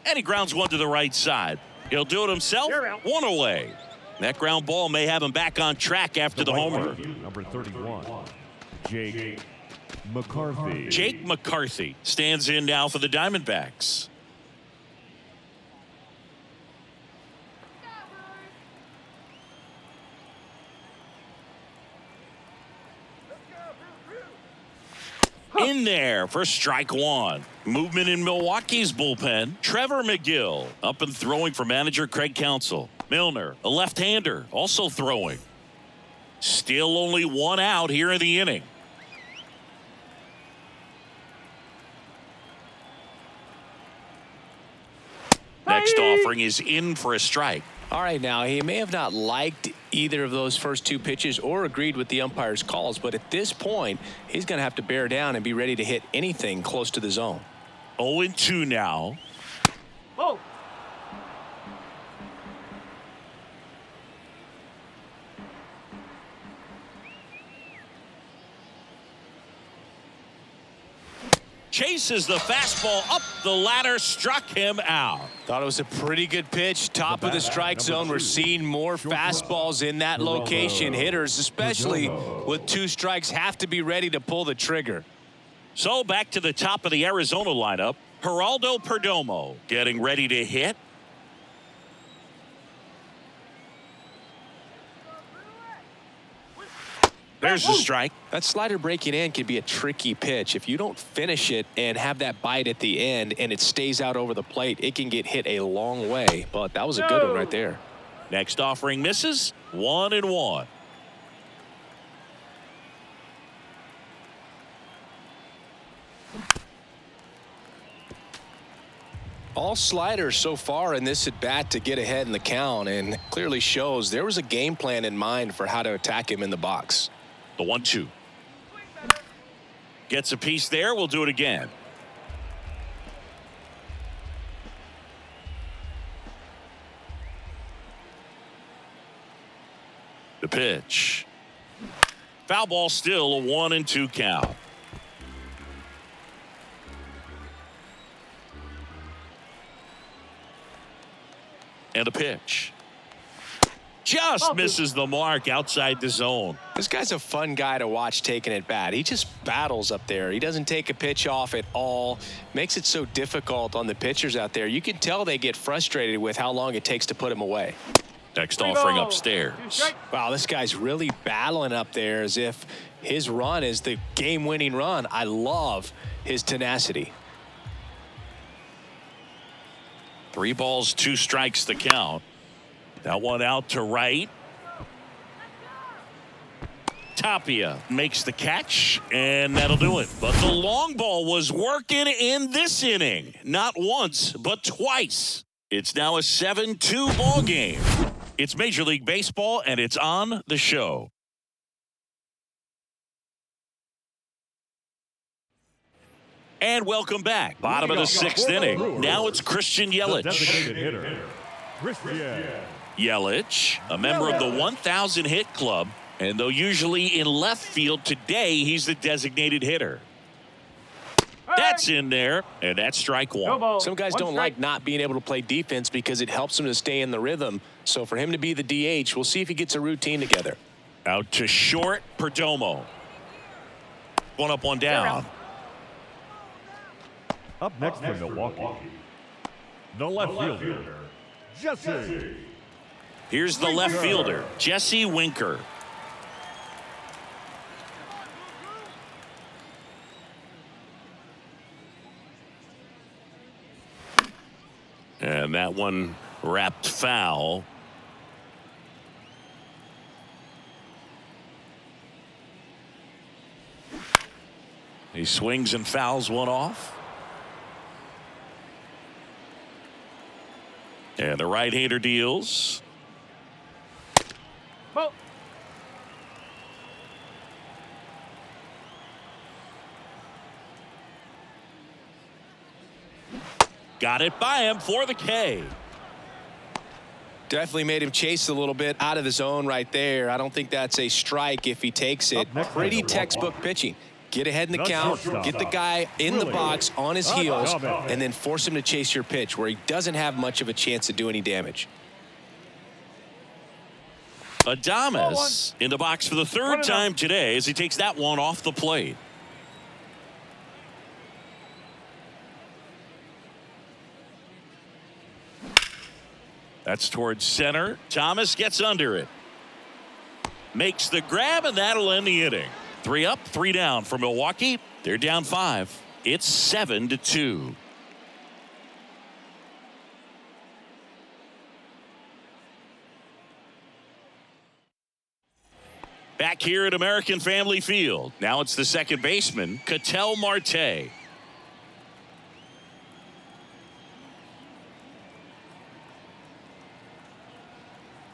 S1: And he grounds one to the right side. He'll do it himself. 1 away. That ground ball may have him back on track after the homer.
S4: Number 31, Jake McCarthy.
S1: Jake McCarthy stands in now for the Diamondbacks. In there for strike one. Movement in Milwaukee's bullpen. Trevor McGill up and throwing for manager Craig Counsell. Milner, a left-hander, also throwing. Still only 1 out here in the inning. Next offering is in for a strike.
S2: All right, now, he may have not liked either of those first 2 pitches or agreed with the umpire's calls, but at this point, he's going to have to bear down and be ready to hit anything close to the zone.
S1: 0-2 now.
S3: Oh.
S1: Chases the fastball up the ladder, struck him out.
S2: Thought it was a pretty good pitch. Top of the strike zone. We're seeing more fastballs in that location. Hitters, especially with 2 strikes, have to be ready to pull the trigger.
S1: So back to the top of the Arizona lineup. Geraldo Perdomo getting ready to hit. There's the strike.
S2: That slider breaking in can be a tricky pitch. If you don't finish it and have that bite at the end and it stays out over the plate, it can get hit a long way. But that was a good one right there.
S1: Next offering misses. 1-1.
S2: All sliders so far in this at bat to get ahead in the count, and clearly shows there was a game plan in mind for how to attack him in the box.
S1: The 1-2. Gets a piece there. We'll do it again. The pitch. Foul ball, still a 1-2 count. And a pitch. Just misses the mark outside the zone.
S2: This guy's a fun guy to watch taking at bat. He just battles up there. He doesn't take a pitch off at all. Makes it so difficult on the pitchers out there. You can tell they get frustrated with how long it takes to put him away.
S1: Next offering upstairs.
S2: Wow, this guy's really battling up there as if his run is the game-winning run. I love his tenacity.
S1: 3 balls, 2 strikes to count. That one out to right. Tapia makes the catch, and that'll do it. But the long ball was working in this inning. Not once, but twice. It's now a 7-2 ball game. It's Major League Baseball, and it's on the show. And welcome back. Bottom of the 6th inning. Now it's Christian Yelich.
S4: Designated hitter, Christian
S1: Yelich, a member of the 1,000 hit club, and though usually in left field, today he's the designated hitter. That's in there, and that's strike one.
S2: Some guys don't like not being able to play defense because it helps them to stay in the rhythm. So for him to be the DH, we'll see if he gets a routine together.
S1: Out to short, Perdomo. 1 up, 1 down.
S4: Up next for Milwaukee, the left fielder, Jesse.
S1: Here's the left fielder, Jesse Winker. And that one wrapped foul. He swings and fouls one off. And the right-hander deals.
S3: Ball.
S1: Got it by him for the K.
S2: Definitely made him chase a little bit out of the zone right there. I don't think that's a strike if he takes it. Pretty textbook pitching. Get ahead in the count, get the guy in the box on his heels, and then force him to chase your pitch where he doesn't have much of a chance to do any damage.
S1: Adames in the box for the third time today as he takes that one off the plate. That's towards center. Thomas gets under it. Makes the grab, and that'll end the inning. 3 up, 3 down for Milwaukee. They're down 5. It's 7-2. Back here at American Family Field. Now it's the second baseman, Ketel Marte.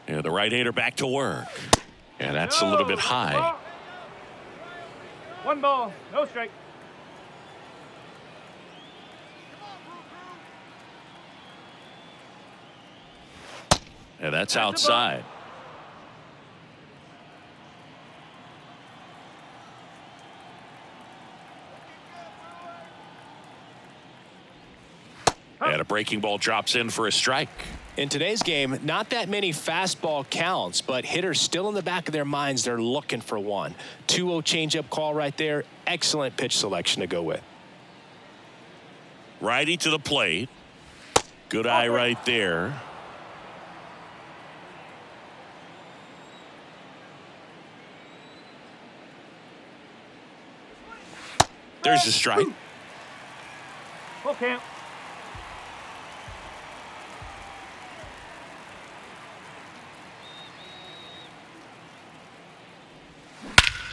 S1: And the right-hander back to work. And that's a little bit high.
S3: 1 ball, no strike.
S1: And that's outside. And a breaking ball drops in for a strike.
S2: In today's game, not that many fastball counts, but hitters still in the back of their minds, they're looking for one. 2-0 changeup call right there. Excellent pitch selection to go with.
S1: Righty to the plate. Good eye right there. There's a strike.
S3: Full count.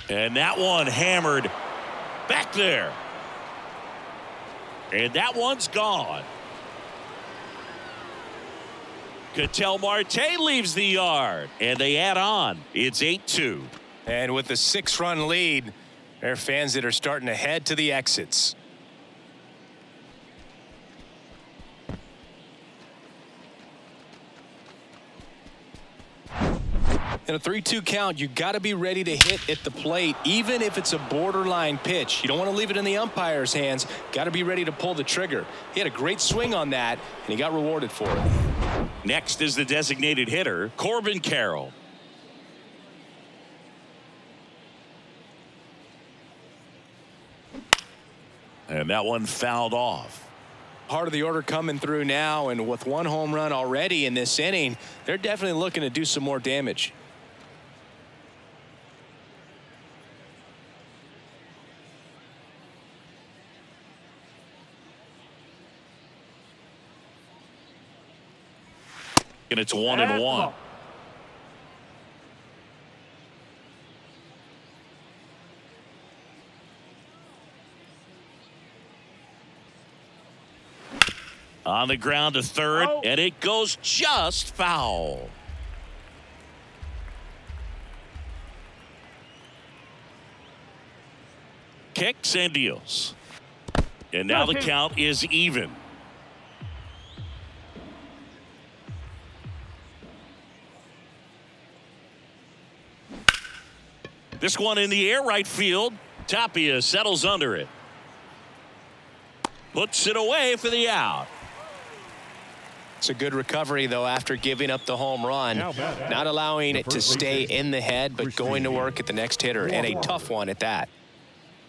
S1: And that one hammered back there. And that one's gone. Ketel Marte leaves the yard. And they add on. It's 8-2.
S2: And with the 6-run lead, there are fans that are starting to head to the exits. In a 3-2 count, you got to be ready to hit at the plate, even if it's a borderline pitch. You don't want to leave it in the umpire's hands. Got to be ready to pull the trigger. He had a great swing on that, and he got rewarded for it.
S1: Next is the designated hitter, Corbin Carroll. And that one fouled off.
S2: Part of the order coming through now, and with 1 home run already in this inning, they're definitely looking to do some more damage.
S1: And it's 1-1. On the ground to third, and it goes just foul. Kicks and deals. And now the count is even. This one in the air, right field. Tapia settles under it. Puts it away for the out.
S2: It's a good recovery, though, after giving up the home run. Not allowing it to stay in the head, but going to work at the next hitter, and a tough one at that.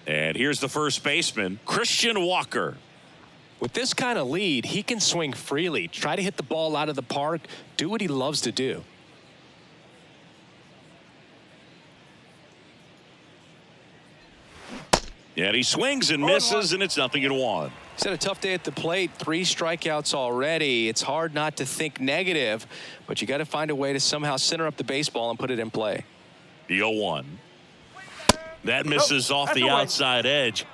S1: And here's the first baseman, Christian Walker.
S2: With this kind of lead, he can swing freely, try to hit the ball out of the park, do what he loves to do.
S1: And he swings and misses, and it's 0-1.
S2: He's had a tough day at the plate. 3 strikeouts already. It's hard not to think negative, but you got to find a way to somehow center up the baseball and put it in play.
S1: The 0-1. That misses off the outside edge.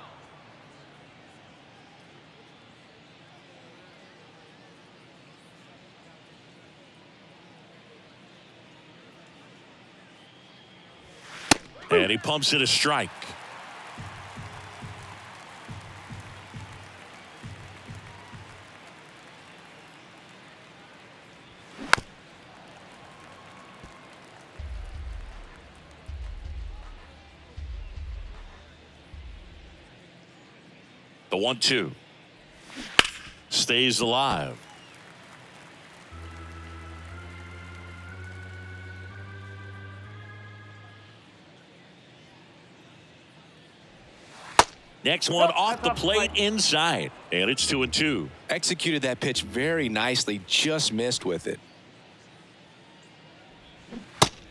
S1: And he pumps it a strike. The 1-2 stays alive. Next one off the plate inside, and it's 2-2.
S2: Executed that pitch very nicely, just missed with it.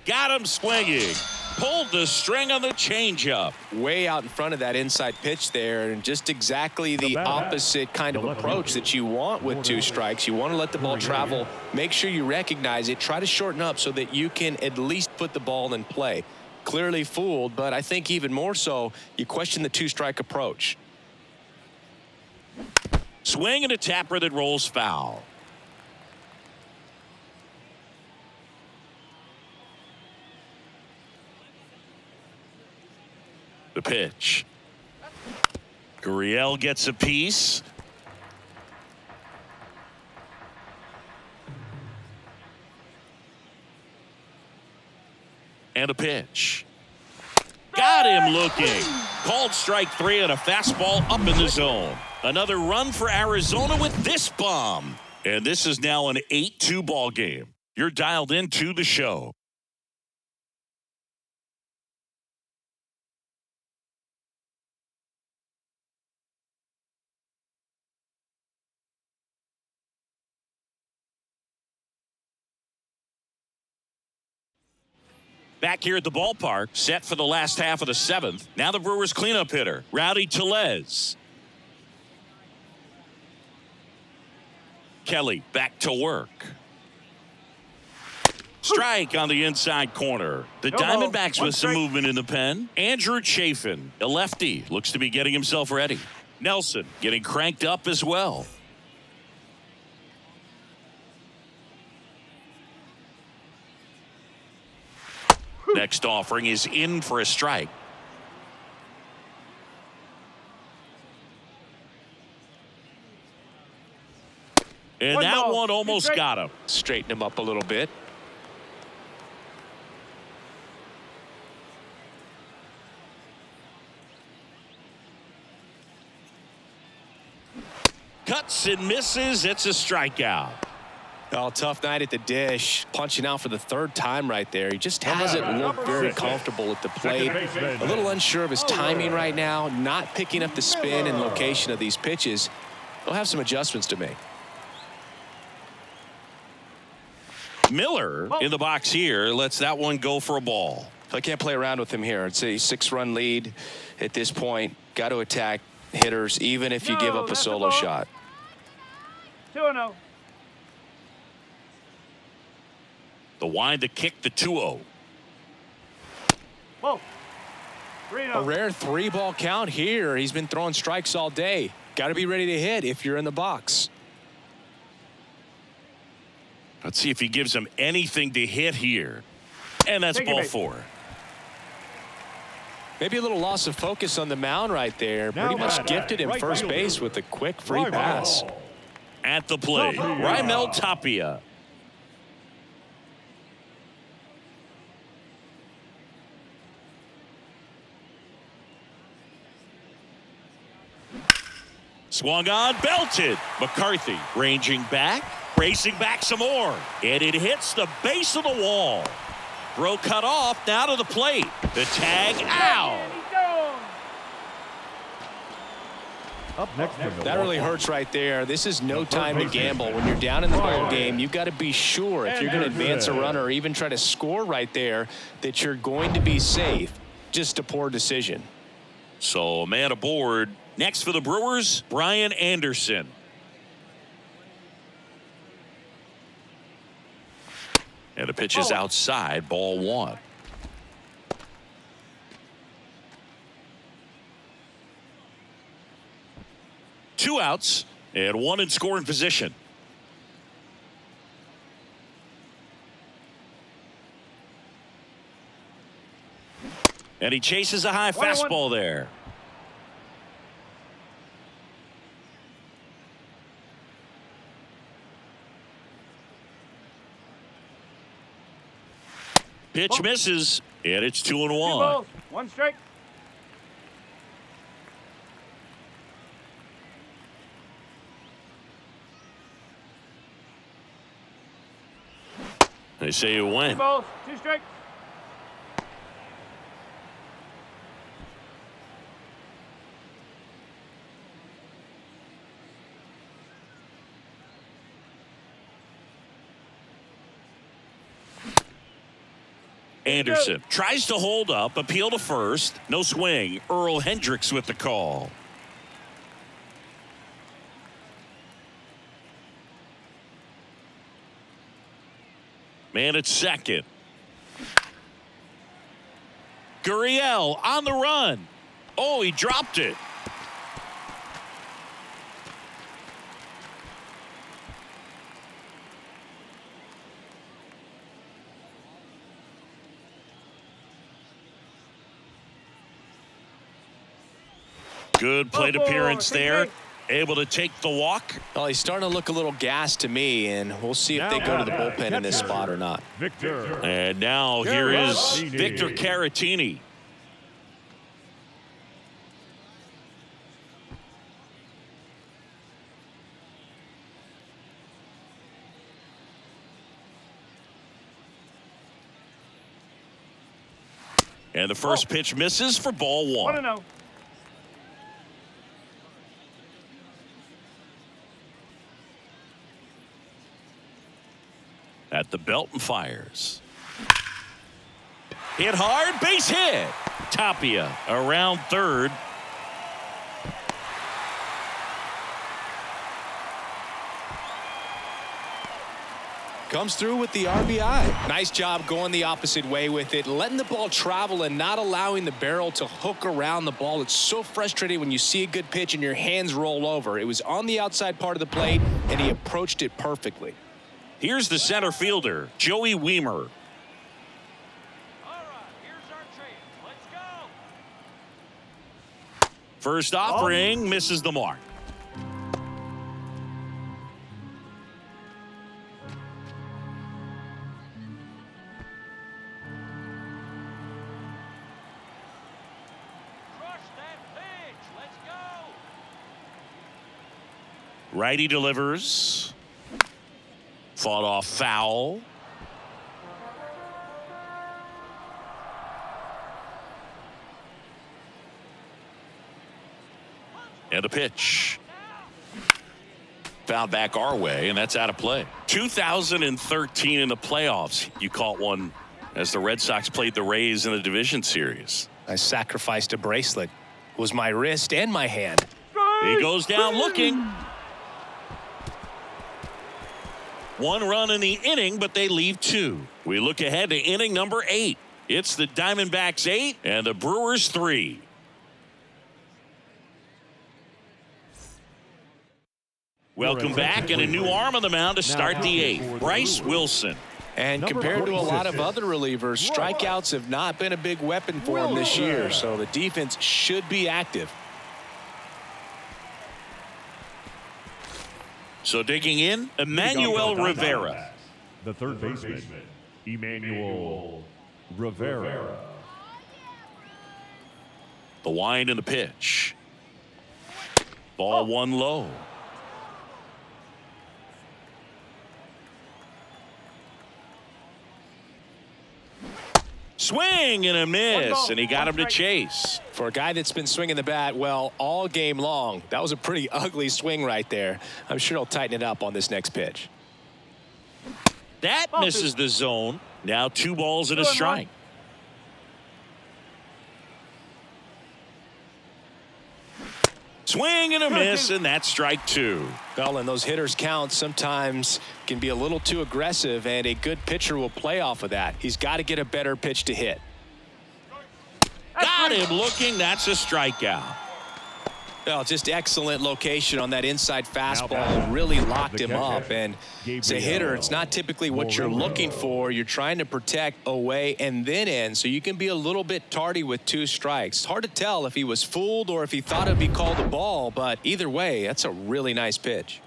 S1: Got him swinging. Pulled the string on the changeup.
S2: Way out in front of that inside pitch there, and just exactly the opposite kind of approach that you want with 2 strikes. You want to let the ball travel. Make sure you recognize it. Try to shorten up so that you can at least put the ball in play. Clearly fooled, but I think even more so, you question the 2-strike approach.
S1: Swing and a tapper that rolls foul. The pitch. Gurriel gets a piece. And a pitch. Got him looking. Called strike 3 and a fastball up in the zone. Another run for Arizona with this bomb. And this is now an 8-2 ball game. You're dialed into the show. Back here at the ballpark, set for the last half of the 7th. Now the Brewers cleanup hitter, Rowdy Tellez. Kelly back to work. Strike on the inside corner. The Diamondbacks with some movement in the pen. Andrew Chafin, a lefty, looks to be getting himself ready. Nelson getting cranked up as well. Next offering is in for a strike. And that one almost got him.
S2: Straighten him up a little bit.
S1: Cuts and misses. It's a strikeout.
S2: Oh, tough night at the dish. Punching out for the 3rd time right there. He just hasn't looked very comfortable at the plate. A little unsure of his timing right now. Not picking up the spin and location of these pitches. He'll have some adjustments to make.
S1: Miller in the box here lets that one go for a ball.
S2: I can't play around with him here. It's a 6-run lead at this point. Got to attack hitters even if you give up a solo shot.
S3: 2-0.
S1: The wind to kick the 2-0.
S3: Whoa. 3-0.
S2: A rare 3-ball count here. He's been throwing strikes all day. Got to be ready to hit if you're in the box.
S1: Let's see if he gives him anything to hit here. And that's ball 4.
S2: Maybe a little loss of focus on the mound right there. Pretty much gifted him first base with a quick free pass.
S1: At the plate, Raimel Tapia. Swung on, belted. McCarthy ranging back, racing back some more. And it hits the base of the wall. Throw cut off, now to the plate. The tag out.
S4: Up next from
S2: That
S4: Milwaukee.
S2: really hurts right there. This is no time to gamble. When you're down in the ball game, you've got to be sure if you're going to advance a runner or even try to score right there that you're going to be safe. Just a poor decision.
S1: So a man aboard. Next for the Brewers, Brian Anderson. And the pitch is outside, ball one. Two outs and one in scoring position. And he chases a high fastball there. Pitch misses, and it's 2-1.
S3: 2 balls, 1 strike.
S1: They say you
S3: 2
S1: win.
S3: balls, 2 strikes.
S1: Anderson tries to hold up, appeal to first. No swing. Earl Hendricks with the call. Man at second. Gurriel on the run. Oh, he dropped it. Good plate appearance there. Able to take the walk.
S2: Well, he's starting to look a little gassed to me, and we'll see if they go to the bullpen in this spot or not.
S4: Victor.
S1: And now here is Victor Caratini. And the first pitch misses for ball one.
S3: 1-0.
S1: At the belt and fires. Hit hard, base hit. Tapia around third.
S2: Comes through with the RBI. Nice job going the opposite way with it, letting the ball travel and not allowing the barrel to hook around the ball. It's so frustrating when you see a good pitch and your hands roll over. It was on the outside part of the plate, and he approached it perfectly.
S1: Here's the center fielder, Joey Weimer.
S5: All right, here's our chance. Let's go.
S1: First offering misses the mark.
S5: Crush that pitch. Let's go.
S1: Righty delivers. Fought off foul. And a pitch. Fouled back our way, and that's out of play. 2013 in the playoffs, you caught one as the Red Sox played the Rays in the division series.
S2: I sacrificed a bracelet. It was my wrist and my hand.
S1: He goes down looking. One run in the inning, but they leave two. We look ahead to inning number 8. It's the Diamondbacks 8 and the Brewers 3. Welcome back, and a new arm on the mound to start the 8th. Bryce Wilson.
S2: And compared to a lot of other relievers, strikeouts have not been a big weapon for him this year, so the defense should be active.
S1: So digging in, Emmanuel Rivera.
S4: The third baseman, Emmanuel Rivera.
S1: The wind and the pitch. Ball one low. Swing and a miss,
S3: ball,
S1: and he got
S3: one
S1: him to
S3: strike.
S1: chase.
S2: For a guy that's been swinging the bat, well, all game long, that was a pretty ugly swing right there. I'm sure he'll tighten it up on this next pitch.
S1: That
S3: Ball
S1: misses
S3: two.
S1: the zone. Now 2 balls and a
S3: 2-1.
S1: strike. Swing and a miss, and that's strike 2.
S2: Well, and those hitters count sometimes can be a little too aggressive, and a good pitcher will play off of that. He's got to get a better pitch to hit.
S1: Got him looking. That's a strikeout.
S2: Well, just excellent location on that inside
S4: batting,
S2: fastball. Really locked
S4: the
S2: him
S4: catcher,
S2: up. And as a hitter, it's not typically what you're looking for. You're trying to protect away and then in, so you can be a little bit tardy with 2 strikes. Hard to tell if he was fooled or if he thought it'd be called a ball, but either way, that's a really nice pitch.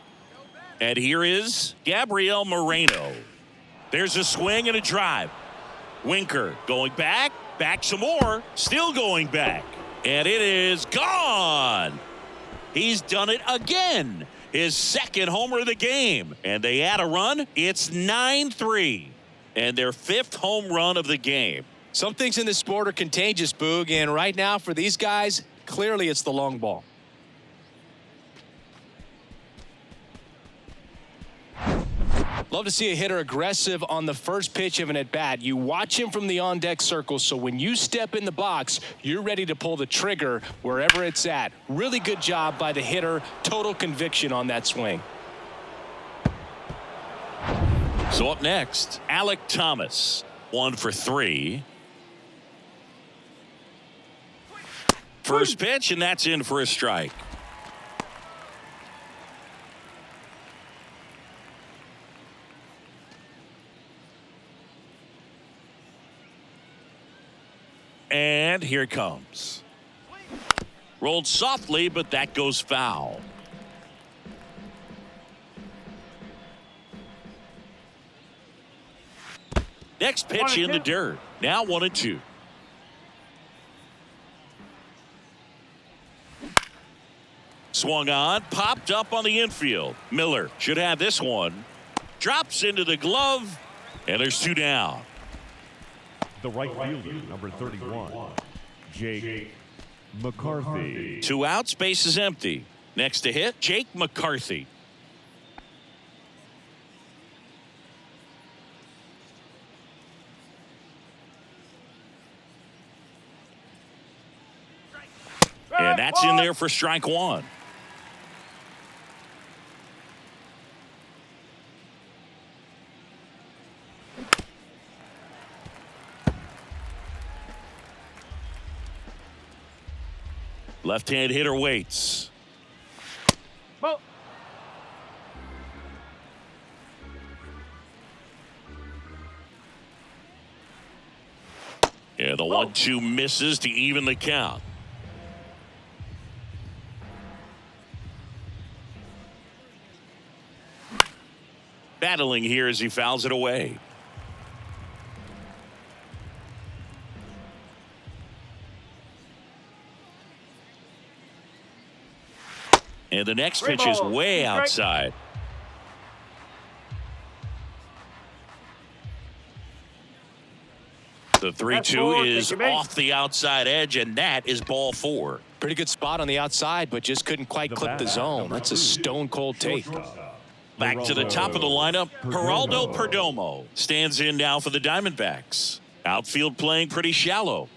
S1: And here is Gabriel Moreno. There's a swing and a drive. Winker going back some more, still going back. And it is gone. He's done it again. His 2nd homer of the game. And they add a run. It's 9-3. And their 5th home run of the game.
S2: Some things in this sport are contagious, Boog, and right now for these guys, clearly it's the long ball. Love to see a hitter aggressive on the first pitch of an at-bat. You watch him from the on-deck circle, so when you step in the box, you're ready to pull the trigger wherever it's at. Really good job by the hitter. Total conviction on that swing.
S1: So up next, Alec Thomas. 1 for 3. First pitch, and that's in for a strike. And here it comes. Rolled softly, but that goes foul. Next pitch in the dirt. Now 1-2. Swung on, popped up on the infield. Miller should have this one. Drops into the glove, and there's 2 down.
S4: The right fielder, number 31, Jake McCarthy.
S1: 2 outs, base is empty. Next to hit, Jake McCarthy. And that's in there for strike 1. Left-hand hitter waits.
S3: Ball.
S1: Yeah, the 1-2 misses to even the count. Battling here as he fouls it away. And the next pitch is way outside. The 3-2 is off the outside edge, and that is ball 4.
S2: Pretty good spot on the outside, but just couldn't quite clip the zone. That's a stone cold take.
S1: Back to the top of the lineup, Geraldo Perdomo stands in now for the Diamondbacks. Outfield playing pretty shallow.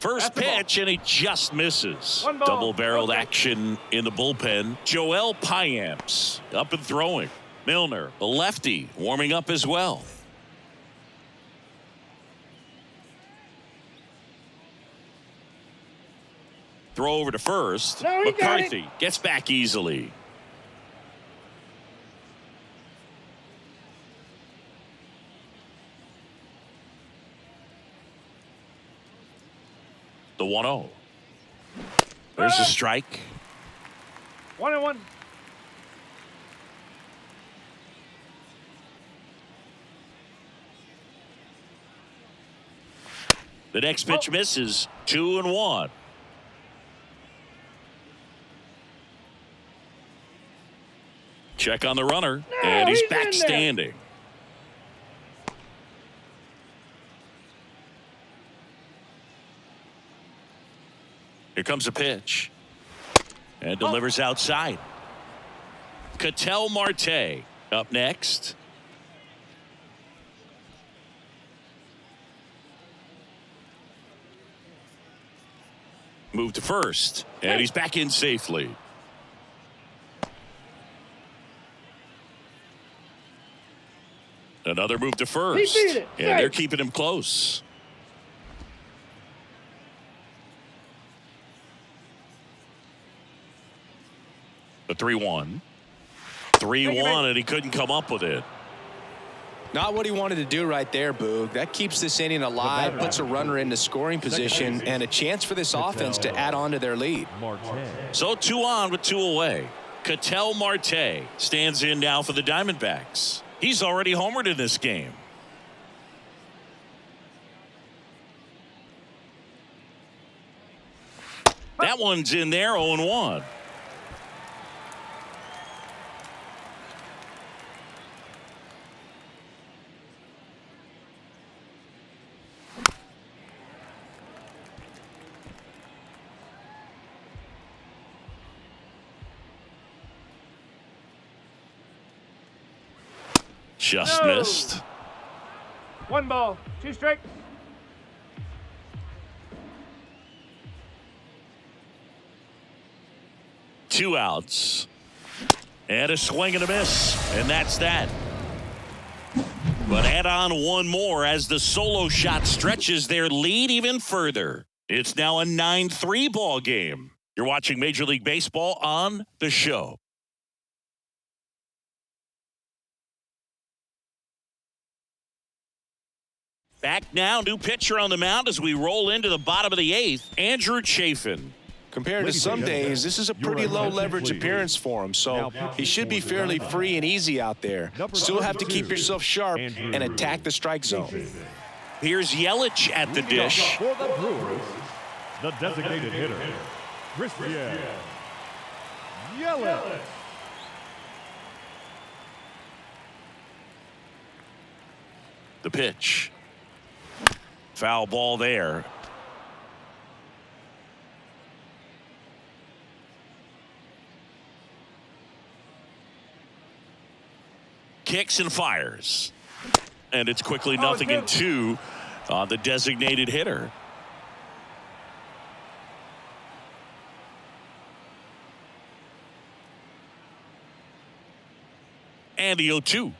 S1: First pitch, and he just misses. Double-barreled action in the bullpen. Joel Payamps up and throwing. Milner, the lefty, warming up as well. Throw over to first.
S3: No, he got
S1: McCarthy gets back easily. The 1-0. There's a strike.
S3: 1-1.
S1: The next pitch misses. 2-1. Check on the runner, and he's back standing. Here comes a pitch. And delivers outside. Ketel Marte up next. Move to first, and he's back in safely. Another move to first, and they're keeping him close. The 3-1. 3-1, and he couldn't come up with it.
S2: Not what he wanted to do right there, Boog. That keeps this inning alive, puts a runner into scoring position, and a chance for this offense to add on to their lead.
S1: So 2 on with 2 away. Ketel Marte stands in now for the Diamondbacks. He's already homered in this game. That one's in there, 0-1. Just missed.
S3: 1 ball, 2 strikes.
S1: Two outs. And a swing and a miss. And that's that. But add on one more as the solo shot stretches their lead even further. It's now a 9-3 ball game. You're watching Major League Baseball on The Show. Back now, new pitcher on the mound as we roll into the bottom of the 8th, Andrew Chafin.
S2: Compared to some days, this is a pretty low leverage appearance for him, so he should be fairly free and easy out there. Still have to keep yourself sharp and attack the strike zone.
S1: Here's Yelich at the dish.
S4: For the Brewers, the designated hitter, Christian Yelich.
S1: The pitch. Foul ball there. Kicks and fires. And it's quickly 0-2 on the designated hitter. And the 0-2.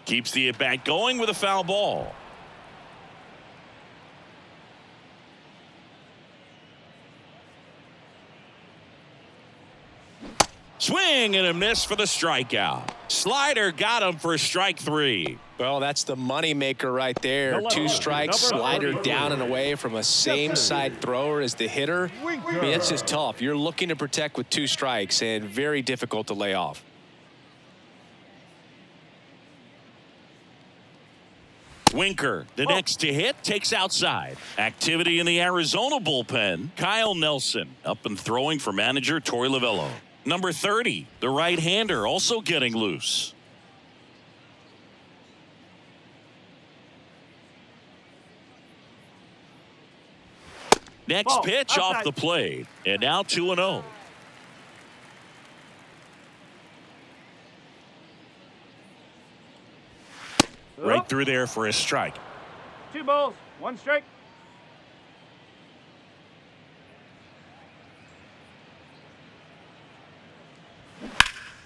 S1: Keeps the at-bat going with a foul ball. Swing and a miss for the strikeout. Slider got him for strike 3.
S2: Well, that's the money maker right there. 2 strikes, slider down and away from a same side thrower as the hitter. I mean, it's just tough. You're looking to protect with 2 strikes and very difficult to lay off.
S1: Winker, the next to hit, takes outside. Activity in the Arizona bullpen. Kyle Nelson up and throwing for manager Torey Lovullo. Number 30, the right-hander, also getting loose. Next pitch off the plate, and now 2-0. Right through there for a strike.
S3: 2 balls, 1 strike.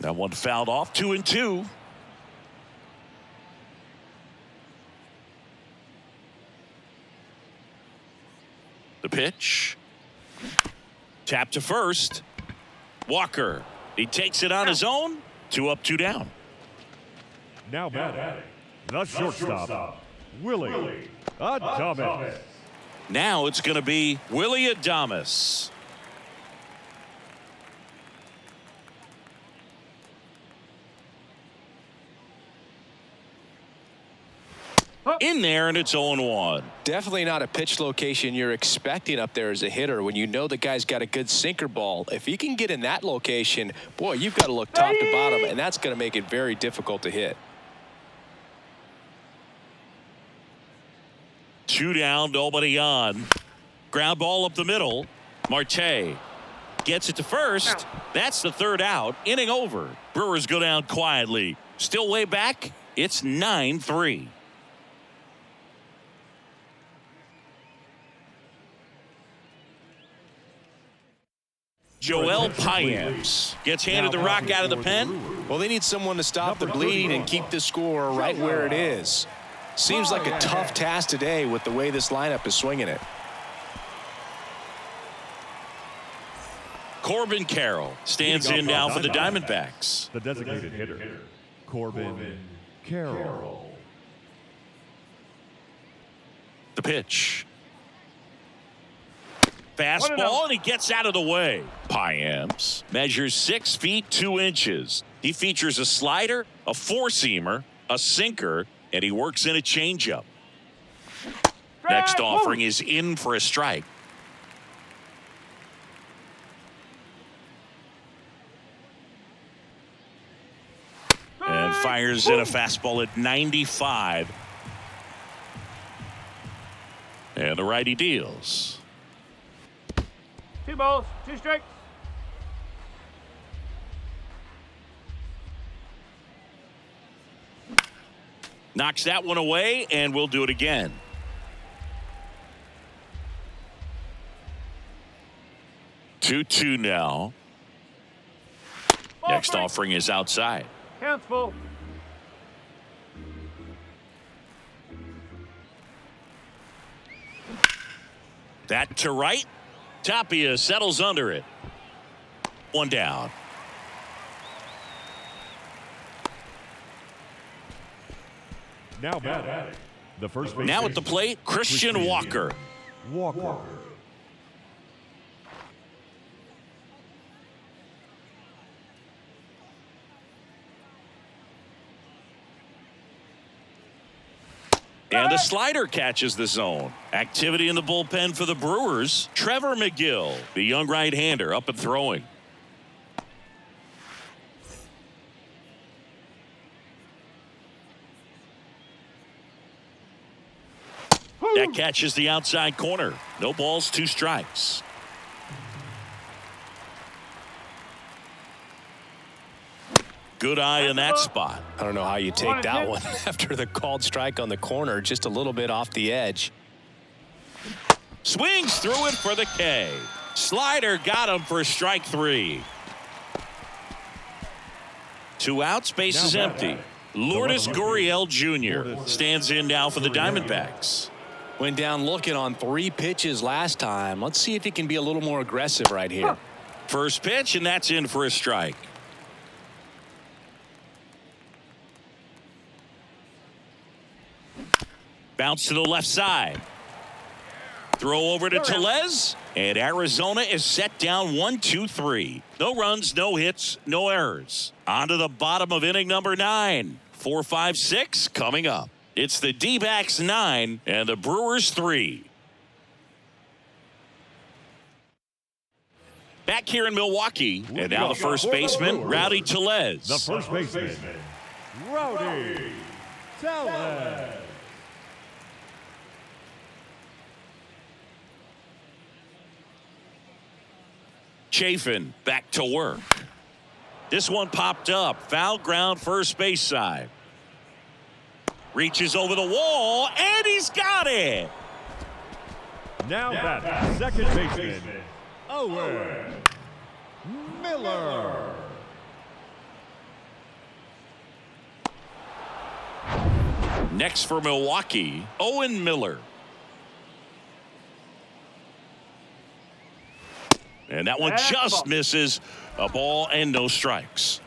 S1: That one fouled off. 2-2. The pitch. Tap to first. Walker. He takes it on his own. 2 up, 2 down.
S4: Now batting, the shortstop, Willie Adames.
S1: Now it's going to be Willie Adames. in there, and it's 0-1.
S2: Definitely not a pitch location you're expecting up there as a hitter when you know the guy's got a good sinker ball. If he can get in that location, boy, you've got to look top to bottom, and that's going to make it very difficult to hit.
S1: 2 down, nobody on. Ground ball up the middle. Marte gets it to first. That's the 3rd out. Inning over. Brewers go down quietly. Still way back. It's 9-3. Joel Payamps gets handed the rock out of the pen.
S2: Well, they need someone to stop the bleeding and keep the score right where it is. Seems like a tough task today with the way this lineup is swinging it.
S1: Corbin Carroll stands in now for the Diamondbacks.
S4: The designated hitter, Corbin Carroll.
S1: The pitch. Fastball, and he gets out of the way. Payamps measures 6 feet 2 inches. He features a slider, a 4-seamer, a sinker, and he works in a changeup. Next offering is in for a strike. And fires in a fastball at 95. And the righty deals.
S3: 2 balls, 2 strikes.
S1: Knocks that one away, and we'll do it again. Two now. Next offering is outside.
S3: Counts full.
S1: That to right. Tapia settles under it. 1 down.
S4: Now batting. The first base.
S1: Now at the plate, Christian Walker.
S4: Walker.
S1: And the slider catches the zone. Activity in the bullpen for the Brewers. Trevor McGill, the young right-hander, up and throwing. That catches the outside corner. No balls, 2 strikes. Good eye in that spot.
S2: I don't know how you take that one after the called strike on the corner, just a little bit off the edge.
S1: Swings through it for the K. Slider got him for strike 3. 2 outs, base is empty. Lourdes Gurriel Jr. stands in now for the Diamondbacks.
S2: Went down looking on 3 pitches last time. Let's see if he can be a little more aggressive right here.
S1: First pitch, and that's in for a strike. Bounce to the left side. Throw over to Tellez, and Arizona is set down 1-2-3. No runs, no hits, no errors. On to the bottom of inning number 9. 4, 5, 6 coming up. It's the D-backs 9 and the Brewers 3. Back here in Milwaukee, and now the first baseman, Rowdy Tellez.
S4: The first baseman, Rowdy Tellez.
S1: Chafin back to work. This one popped up. Foul ground, first base side. Reaches over the wall, and he's got it.
S4: Now batting, second baseman, Owen Miller.
S1: Next for Milwaukee, Owen Miller. And that one just misses. A ball and no strikes.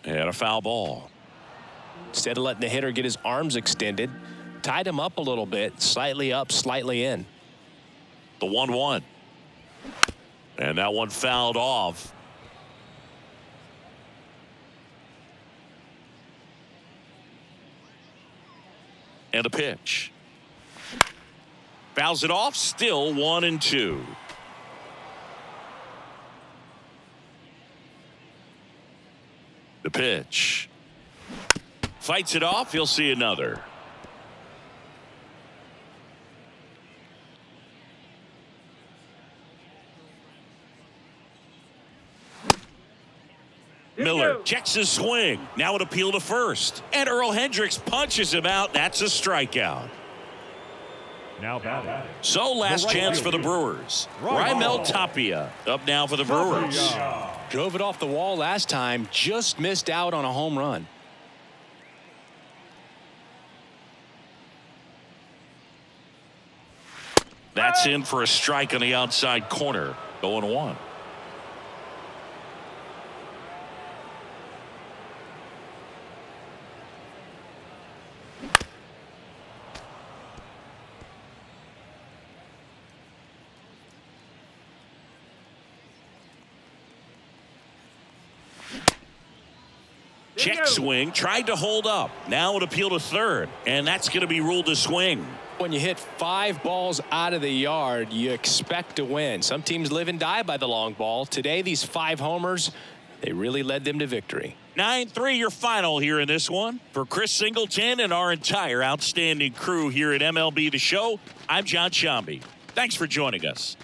S1: And a foul ball.
S2: Instead of letting the hitter get his arms extended, Tied him up a little bit, slightly up, slightly in.
S1: The 1-1. And that one fouled off. And a pitch. Fouls it off, still 1-2. The pitch. Fights it off, he'll see another. Miller checks his swing. Now an appeal to first. And Earl Hendricks punches him out. That's a strikeout.
S4: Now batting.
S1: So last chance for the Brewers. Raimel Tapia up now for the Brewers.
S2: Drove it off the wall last time, just missed out on a home run.
S1: That's in for a strike on the outside corner. 0-1. Check swing, tried to hold up. Now an appeal to third, and that's going to be ruled a swing.
S2: When you hit 5 balls out of the yard, you expect to win. Some teams live and die by the long ball. Today, these 5 homers, they really led them to victory.
S1: 9-3 your final here in this one. For Chris Singleton and our entire outstanding crew here at MLB The Show, I'm John Shambi. Thanks for joining us.